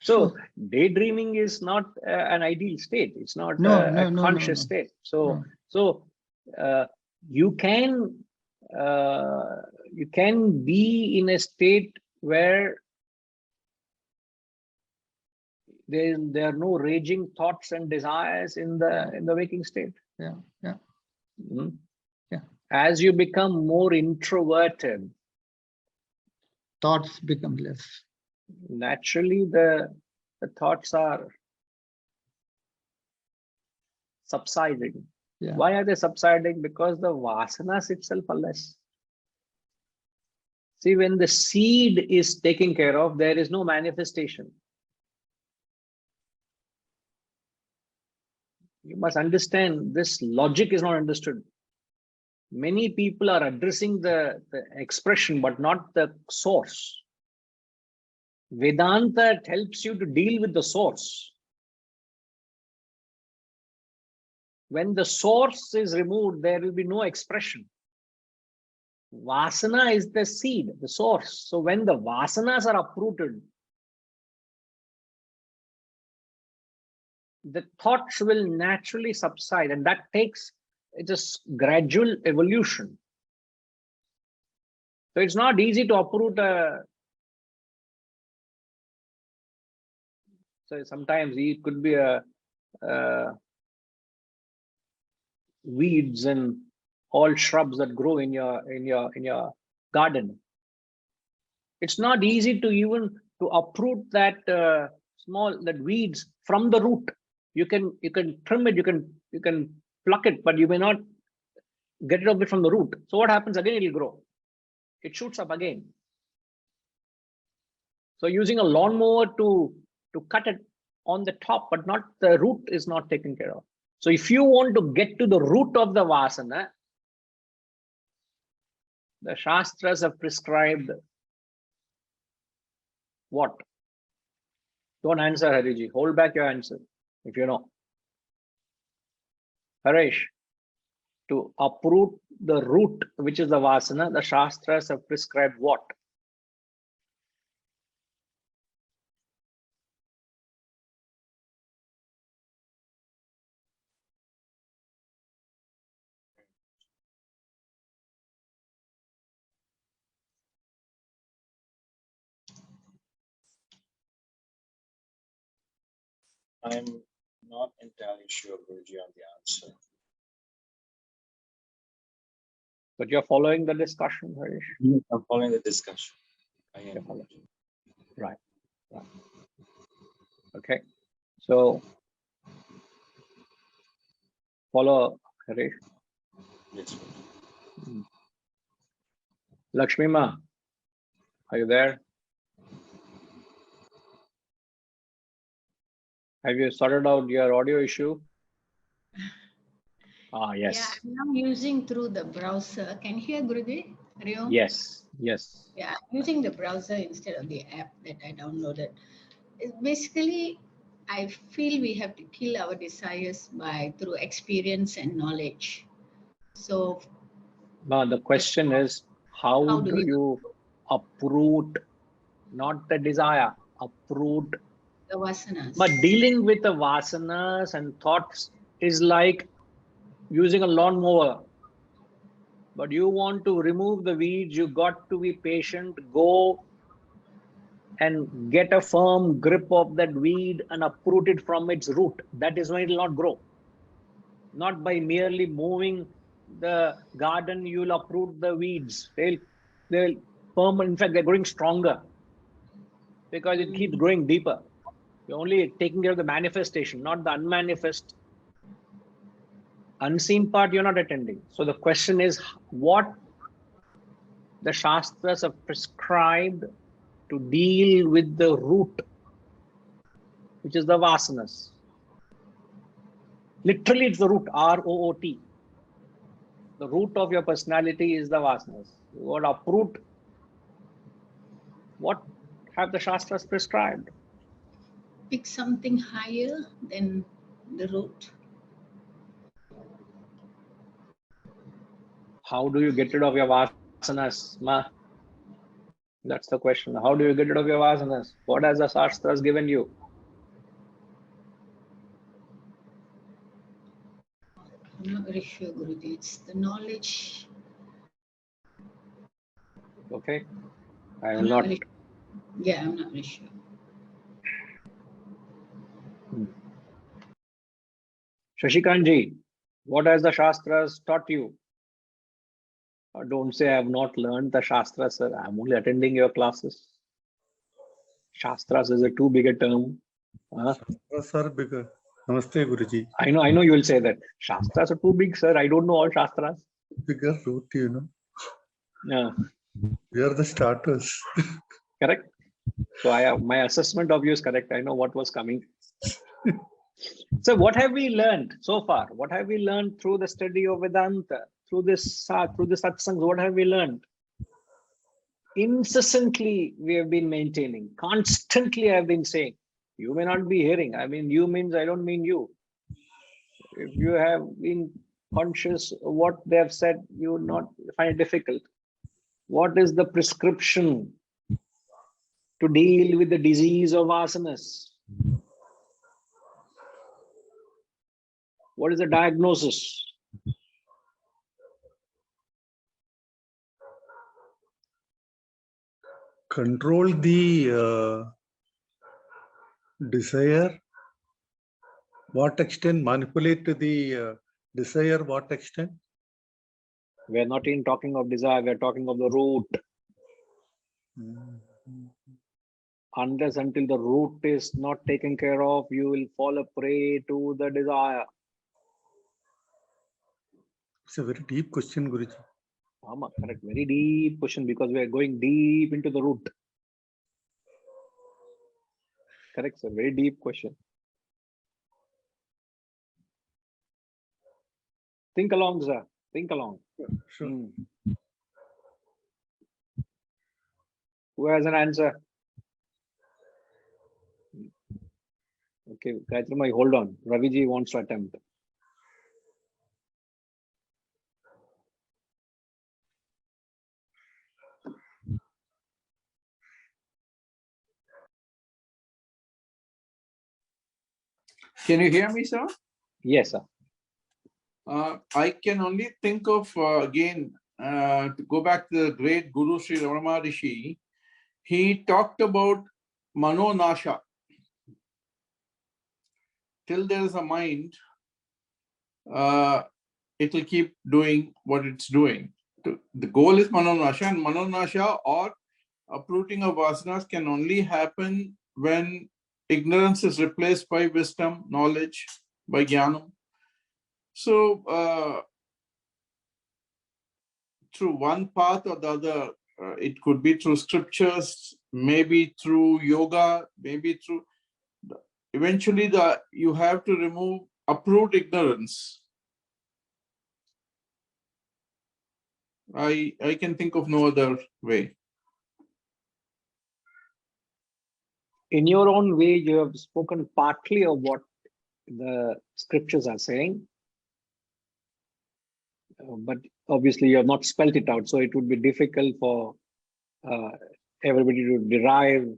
So daydreaming is not an ideal state. It's not a conscious state. So you can be in a state where there are no raging thoughts and desires in the waking state. Yeah, yeah. Mm-hmm. Yeah. As you become more introverted, thoughts become less. Naturally, the thoughts are subsiding. Yeah. Why are they subsiding? Because the vasanas itself are less. See, when the seed is taken care of, there is no manifestation. You must understand this logic is not understood. Many people are addressing the expression, but not the source. Vedanta helps you to deal with the source. When the source is removed, there will be no expression. Vasana is the seed, the source. So when the vasanas are uprooted, the thoughts will naturally subside, and that takes it's a gradual evolution. So it's not easy to uproot a. So sometimes it could be a weeds and all shrubs that grow in your garden. It's not easy to even to uproot that that weeds from the root. You can trim it, you can pluck it, but you may not get rid of it from the root. So what happens again? It will grow. It shoots up again. So using a lawnmower to cut it on the top, but not the root is not taken care of. So if you want to get to the root of the vasana, the Shastras have prescribed what? Don't answer, Hariji. Hold back your answer if you know. Harish, to uproot the root, which is the vasana, the Shastras have prescribed what? I'm not entirely sure, Guruji, on the answer. But you're following the discussion, Harish. I'm following the discussion. I am. Right. Okay. So follow Harish. Yes. Lakshmi Ma, are you there? Have you sorted out your audio issue? Ah, Yeah, yes. I'm now using through the browser. Can you hear Guruji? Hariom? Yes. Yes. Yeah, I'm using the browser instead of the app that I downloaded. Basically, I feel we have to kill our desires through experience and knowledge. So Now the question is, how do do we- you uproot, not the desire, uproot? the vasanas. But dealing with the vasanas and thoughts is like using a lawnmower. But you want to remove the weeds, you got to be patient, go and get a firm grip of that weed and uproot it from its root. That is when it will not grow. Not by merely moving the garden, you will uproot the weeds. They'll firm, in fact, they're growing stronger because it keeps growing deeper. You're only taking care of the manifestation, not the unmanifest. Unseen part you're not attending. So the question is what the Shastras have prescribed to deal with the root, which is the vasanas. Literally, it's the root, R-O-O-T. The root of your personality is the vasanas. You want to uproot. What have the Shastras prescribed? Pick something higher than the root. How do you get rid of your vasanas, Ma? That's the question. How do you get rid of your vasanas? What has the Shastras given you? I'm not very sure, Guruji. It's the knowledge. Okay. I I'm will not. very- Yeah, I'm not very sure. Shashikanji, what has the Shastras taught you? Don't say I have not learned the Shastras, sir. I'm only attending your classes. Shastras is a too big a term. Sir, bigger. Namaste, Guruji. I know you will say that. Shastras are too big, sir. I don't know all Shastras. Bigger root, you know. Yeah, We are the starters. correct. So my assessment of you is correct. I know what was coming. So what have we learned so far? What have we learned through the study of Vedanta? Through the satsangs, what have we learned? Incessantly, we have been maintaining. Constantly, I have been saying. You may not be hearing. I mean, you means I don't mean you. If you have been conscious of what they have said, you would not find it difficult. What is the prescription to deal with the disease of vasanas? What is the diagnosis? control the desire? What extent? Manipulate the desire? What extent? We are not even talking of desire, we are talking of the root. Unless until the root is not taken care of, you will fall a prey to the desire. It's a very deep question, Guruji. Ama, correct. Very deep question, because we are going deep into the root. Correct, sir. Very deep question. Think along, sir. Think along. Sure. Who has an answer? Okay, Gayatri, hold on. Raviji wants to attempt. Can you hear me, sir? Yes, sir. I can only think of, again, to go back to the great Guru Sri Ramana Maharishi, he talked about Mano Nasha. Till there is a mind, it will keep doing what it's doing. The goal is Mano Nasha, and Mano Nasha or uprooting of vasanas can only happen when ignorance is replaced by wisdom, knowledge, by jnanam. So, through one path or the other, it could be through scriptures, maybe through yoga, maybe through, eventually you have to remove, uproot ignorance. I can think of no other way. In your own way, you have spoken partly of what the scriptures are saying, but obviously you have not spelt it out, so it would be difficult for everybody to derive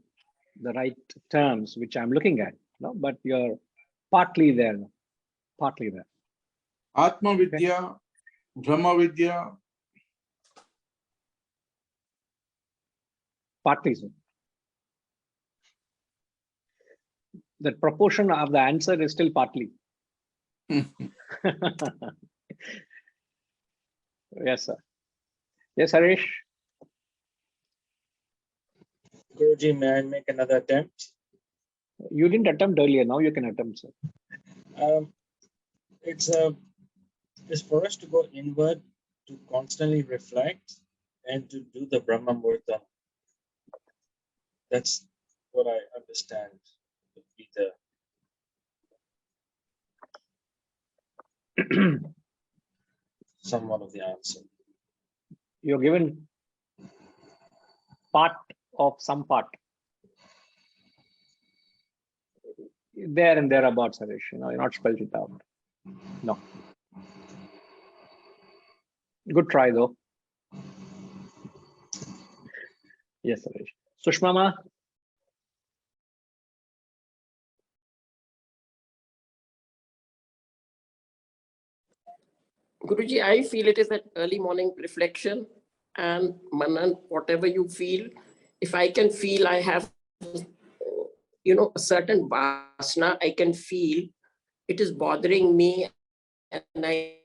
the right terms which I'm looking at. No, but you're partly there. Partly there. Atma Vidya, Brahma Vidya. Partly so. The proportion of the answer is still partly. Yes, sir. Yes, Harish. Guruji, may I make another attempt? You didn't attempt earlier. Now you can attempt, sir. It's for us to go inward, to constantly reflect, and to do the Brahma Murta. That's what I understand would be the somewhat of the answer. You're given part of some part. There and thereabouts, Harish. You're not spelled it out. No. Good try, though. Yes, Harish. Sushmama. Guruji, I feel it is that early morning reflection and Manan, whatever you feel, if I can feel I have, a certain vasana, I can feel it is bothering me and I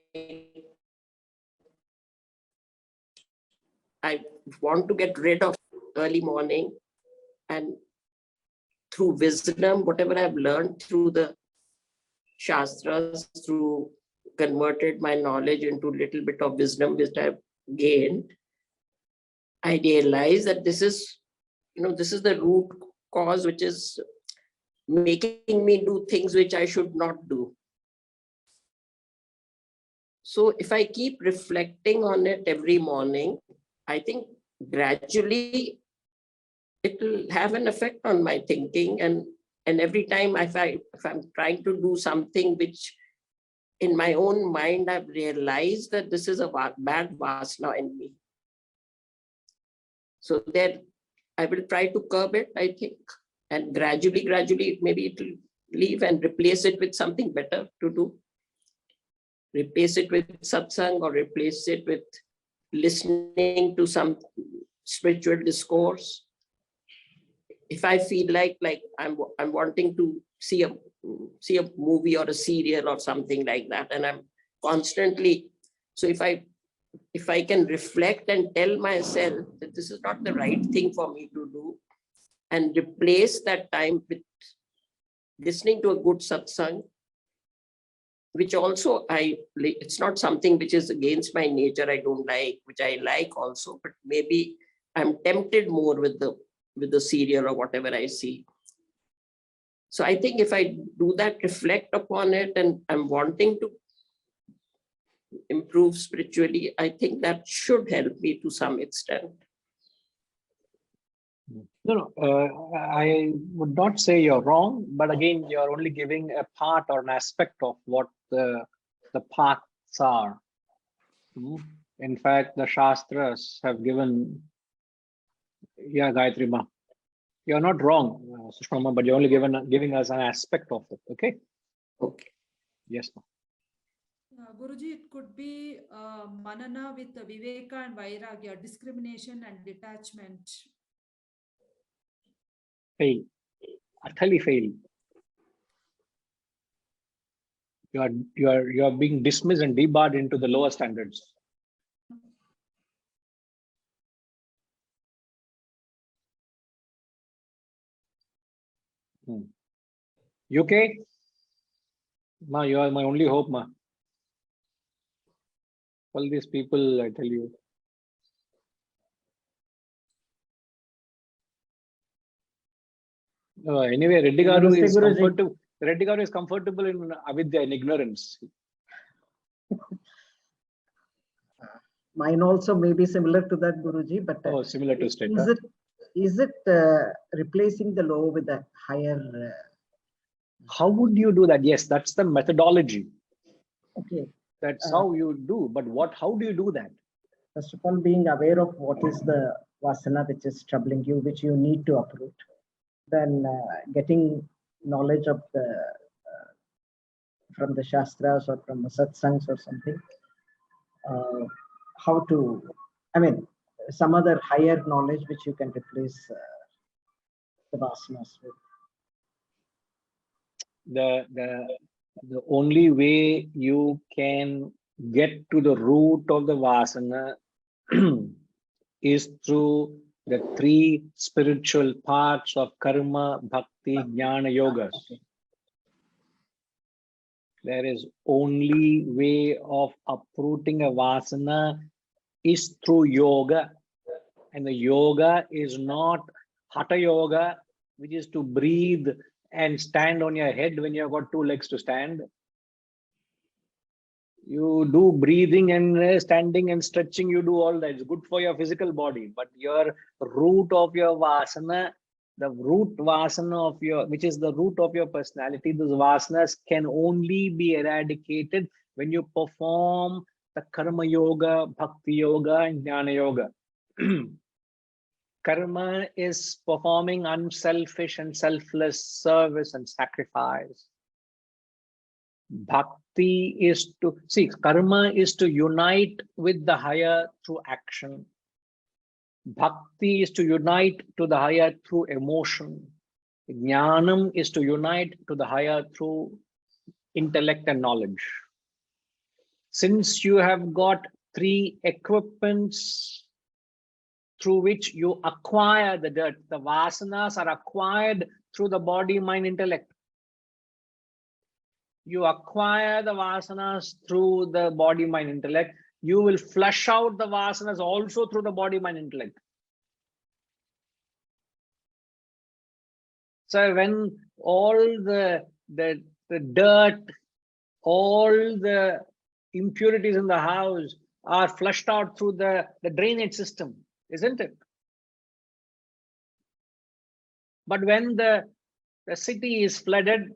want to get rid of early morning, and through wisdom, whatever I've learned through the Shastras, through converted my knowledge into a little bit of wisdom which I've gained, I realize that this is the root cause which is making me do things which I should not do. So if I keep reflecting on it every morning, I think gradually it will have an effect on my thinking, and every time if I'm trying to do something which in my own mind I've realized that this is a bad vasana in me. So then I will try to curb it, I think, and gradually maybe it will leave and replace it with something better to do. Replace it with satsang, or replace it with listening to some spiritual discourse, if I feel like I'm wanting to see a movie or a serial or something like that, and I'm constantly, so if I can reflect and tell myself that this is not the right thing for me to do, and replace that time with listening to a good satsang, which also it's not something which is against my nature, I don't like, which I like also, but maybe I'm tempted more with the serial or whatever I see. So I think if I do that, reflect upon it, and I'm wanting to improve spiritually, I think that should help me to some extent. No, I would not say you're wrong, but again, you're only giving a part or an aspect of what the paths are. In fact, the Shastras have given, yeah, Gayatri Ma, you're not wrong, Sushma, but you're only giving us an aspect of it, okay? Okay. Yes, ma'am. Guruji, it could be manana with viveka and vairagya, discrimination and detachment. Fail, utterly fail. You are being dismissed and debarred into the lower standards. You okay? Ma, you are my only hope, ma. All these people, I tell you. Anyway, Reddy Garu is comfortable. Reddy Garu is comfortable in avidya, in ignorance. Mine also may be similar to that, Guruji, but similar to state. Is it replacing the low with a higher? How would you do that? Yes, that's the methodology. Okay. That's how you do. But how do you do that? First of all, being aware of what is the vasana which is troubling you, which you need to uproot. Then getting knowledge of the from the shastras or from the satsangs or something. How to, I mean, some other higher knowledge which you can replace the vasanas with. The only way you can get to the root of the vasana is through the three spiritual parts of karma, bhakti, jnana, yogas. Okay. There is only way of uprooting a vasana is through yoga, and the yoga is not hatha yoga, which is to breathe and stand on your head when you've got two legs to stand. You do breathing and standing and stretching, you do all that. It's good for your physical body, but your root of your vasana, the root vasana of your, which is the root of your personality, those vasanas can only be eradicated when you perform the karma yoga, bhakti yoga, and jnana yoga. Karma is performing unselfish and selfless service and sacrifice. Bhakti is to, see, karma is to unite with the higher through action. Bhakti is to unite to the higher through emotion. Jnanam is to unite to the higher through intellect and knowledge. Since you have got three equipments through which you acquire the dirt, the vasanas are acquired through the body, mind, intellect. You acquire the vasanas through the body, mind, intellect. You will flush out the vasanas also through the body, mind, intellect. So when all the dirt, all the impurities in the house are flushed out through the drainage system, isn't it? But when the city is flooded,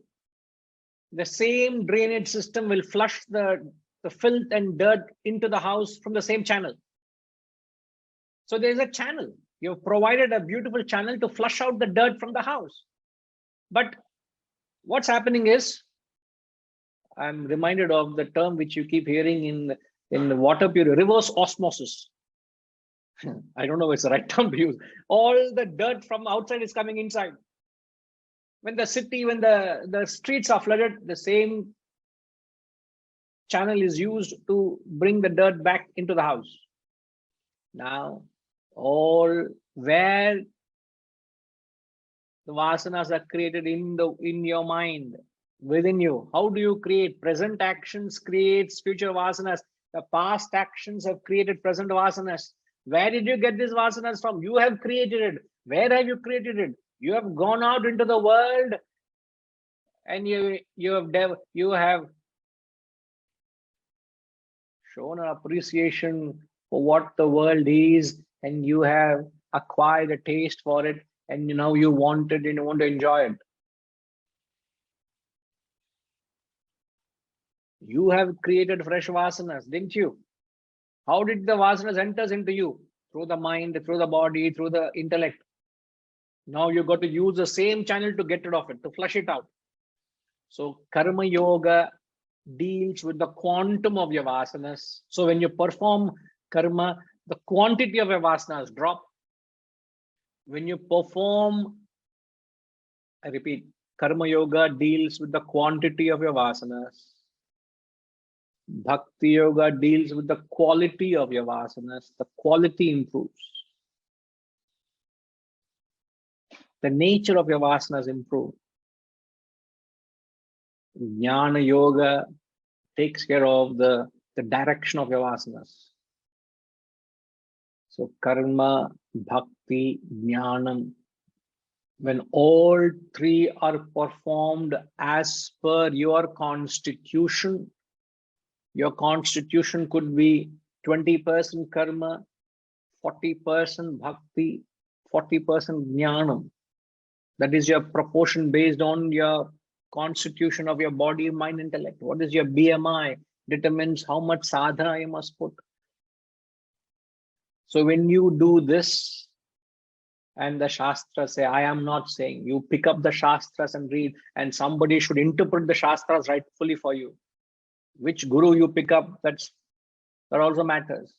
the same drainage system will flush the filth and dirt into the house from the same channel. So there's a channel. You've provided a beautiful channel to flush out the dirt from the house. But what's happening is, I'm reminded of the term which you keep hearing in the water purity, reverse osmosis. I don't know if it's the right term to use. All the dirt from outside is coming inside. When the city, when the streets are flooded, the same channel is used to bring the dirt back into the house. Now, all where the vasanas are created in your mind, within you. How do you create? Present actions creates future vasanas. The past actions have created present vasanas. Where did you get these vasanas from? You have created it. Where have you created it? You have gone out into the world and you have shown an appreciation for what the world is, and you have acquired a taste for it, and now you want it and you want to enjoy it. You have created fresh vasanas, didn't you? How did the vasanas enters into you? Through the mind, through the body, through the intellect. Now you got to use the same channel to get rid of it, to flush it out. So karma yoga deals with the quantum of your vasanas. So when you perform karma, the quantity of your vasanas drop. When you perform, I repeat, karma yoga deals with the quantity of your vasanas. Bhakti yoga deals with the quality of your vasanas. The quality improves. The nature of your vasanas improve. Jnana yoga takes care of the direction of your vasanas. So karma, bhakti, jnanam, when all three are performed as per your constitution could be 20% karma, 40% bhakti, 40% jnanam. That is your proportion based on your constitution of your body, mind, intellect. What is your BMI determines how much sadhana you must put. So when you do this, and the Shastras say, I am not saying, you pick up the Shastras and read, and somebody should interpret the Shastras rightfully for you. Which guru you pick up, that also matters.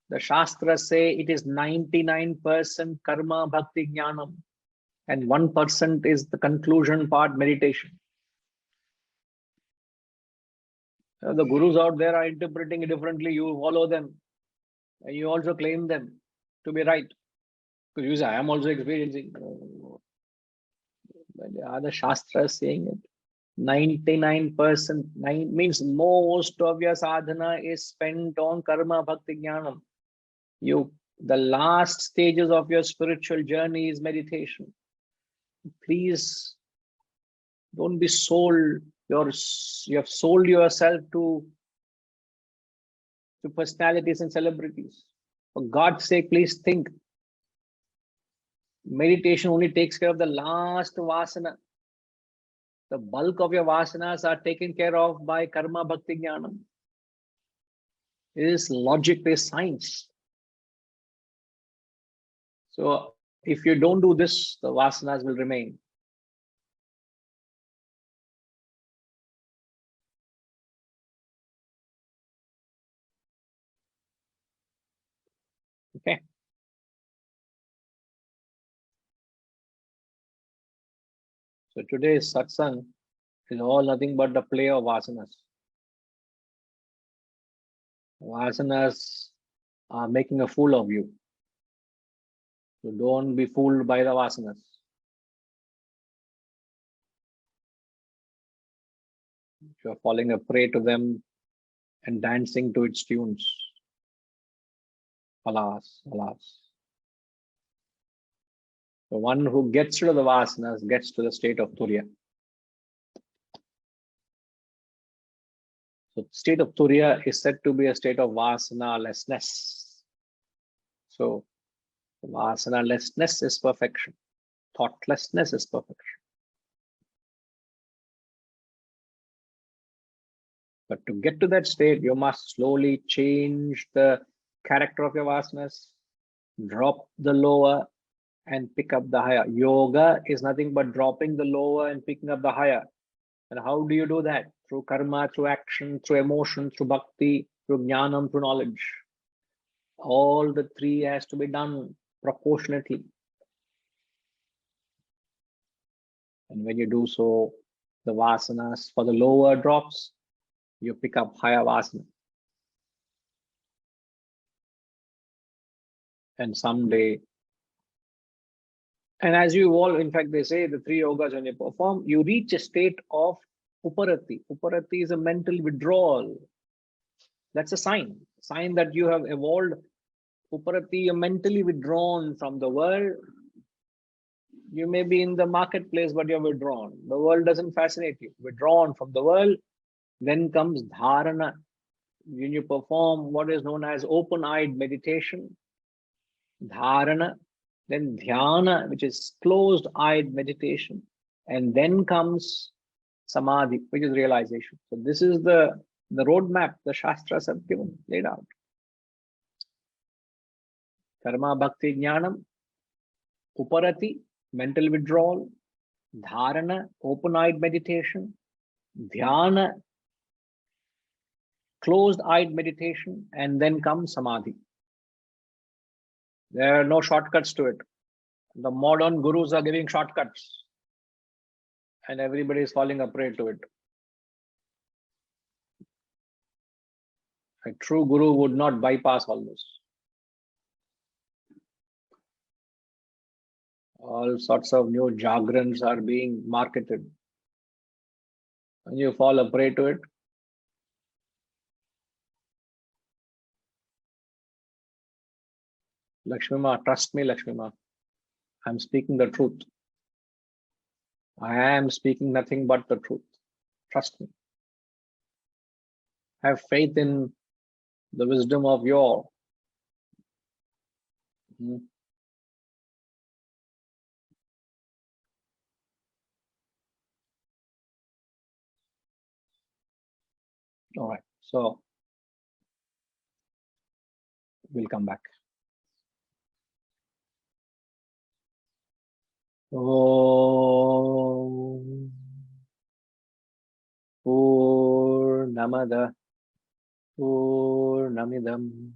The Shastras say it is 99% karma, bhakti, jnanam, and 1% is the conclusion part, meditation. The gurus out there are interpreting it differently. You follow them, and you also claim them to be right. Because you say, I am also experiencing. But are the Shastras saying it? 99% means most of your sadhana is spent on karma, bhakti, jnanam. The last stages of your spiritual journey is meditation. Please don't be sold. You have sold yourself to personalities and celebrities. For God's sake, please think. Meditation only takes care of the last vasana. The bulk of your vasanas are taken care of by karma, bhakti, jnanam. It is logic, it is science. So if you don't do this, the vasanas will remain. Okay. So today's satsang is all nothing but the play of vasanas. Vasanas are making a fool of you. So don't be fooled by the vasanas. You are falling a prey to them and dancing to its tunes. Alas, alas. The one who gets rid of the vasanas gets to the state of Turiya. So state of Turiya is said to be a state of vasana-lessness. So vasana-lessness is perfection. Thoughtlessness is perfection. But to get to that state, you must slowly change the character of your vasanas, drop the lower and pick up the higher. Yoga is nothing but dropping the lower and picking up the higher. And how do you do that? Through karma, through action, through emotion, through bhakti, through jnanam, through knowledge. All the three has to be done proportionately. And when you do so, the vasanas for the lower drops, you pick up higher vasana. And someday, and as you evolve, in fact, they say the three yogas, when you perform, you reach a state of uparati. Uparati is a mental withdrawal. That's a sign that you have evolved. Uparati, you're mentally withdrawn from the world. You may be in the marketplace, but you're withdrawn. The world doesn't fascinate you. Withdrawn from the world. Then comes dharana. When you perform what is known as open-eyed meditation, dharana, then dhyana, which is closed-eyed meditation, and then comes samadhi, which is realization. So this is the roadmap the Shastras have given, laid out. Karma, bhakti, jnanam, uparati, mental withdrawal, dharana, open-eyed meditation, dhyana, closed-eyed meditation, and then comes samadhi. There are no shortcuts to it. The modern gurus are giving shortcuts, and everybody is falling a prey to it. A true guru would not bypass all this. All sorts of new jargons are being marketed. When you fall a prey to it, Lakshmi Ma, trust me, Lakshmi Ma, I'm speaking the truth. I am speaking nothing but the truth. Trust me. Have faith in the wisdom of your. All right, so we'll come back. Om Purnamada Purnamidam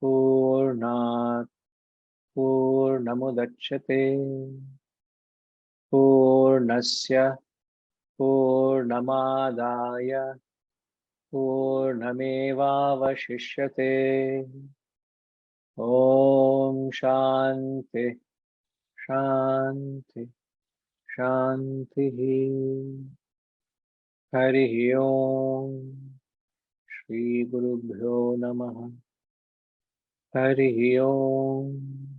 Purnat Purnamudachyate Purnasya Purnamadaya Purnamevavashishyate. Om Shanti Shanti Shanti. Hari Om. Shri Gurubhyo Namaha. Hari Om.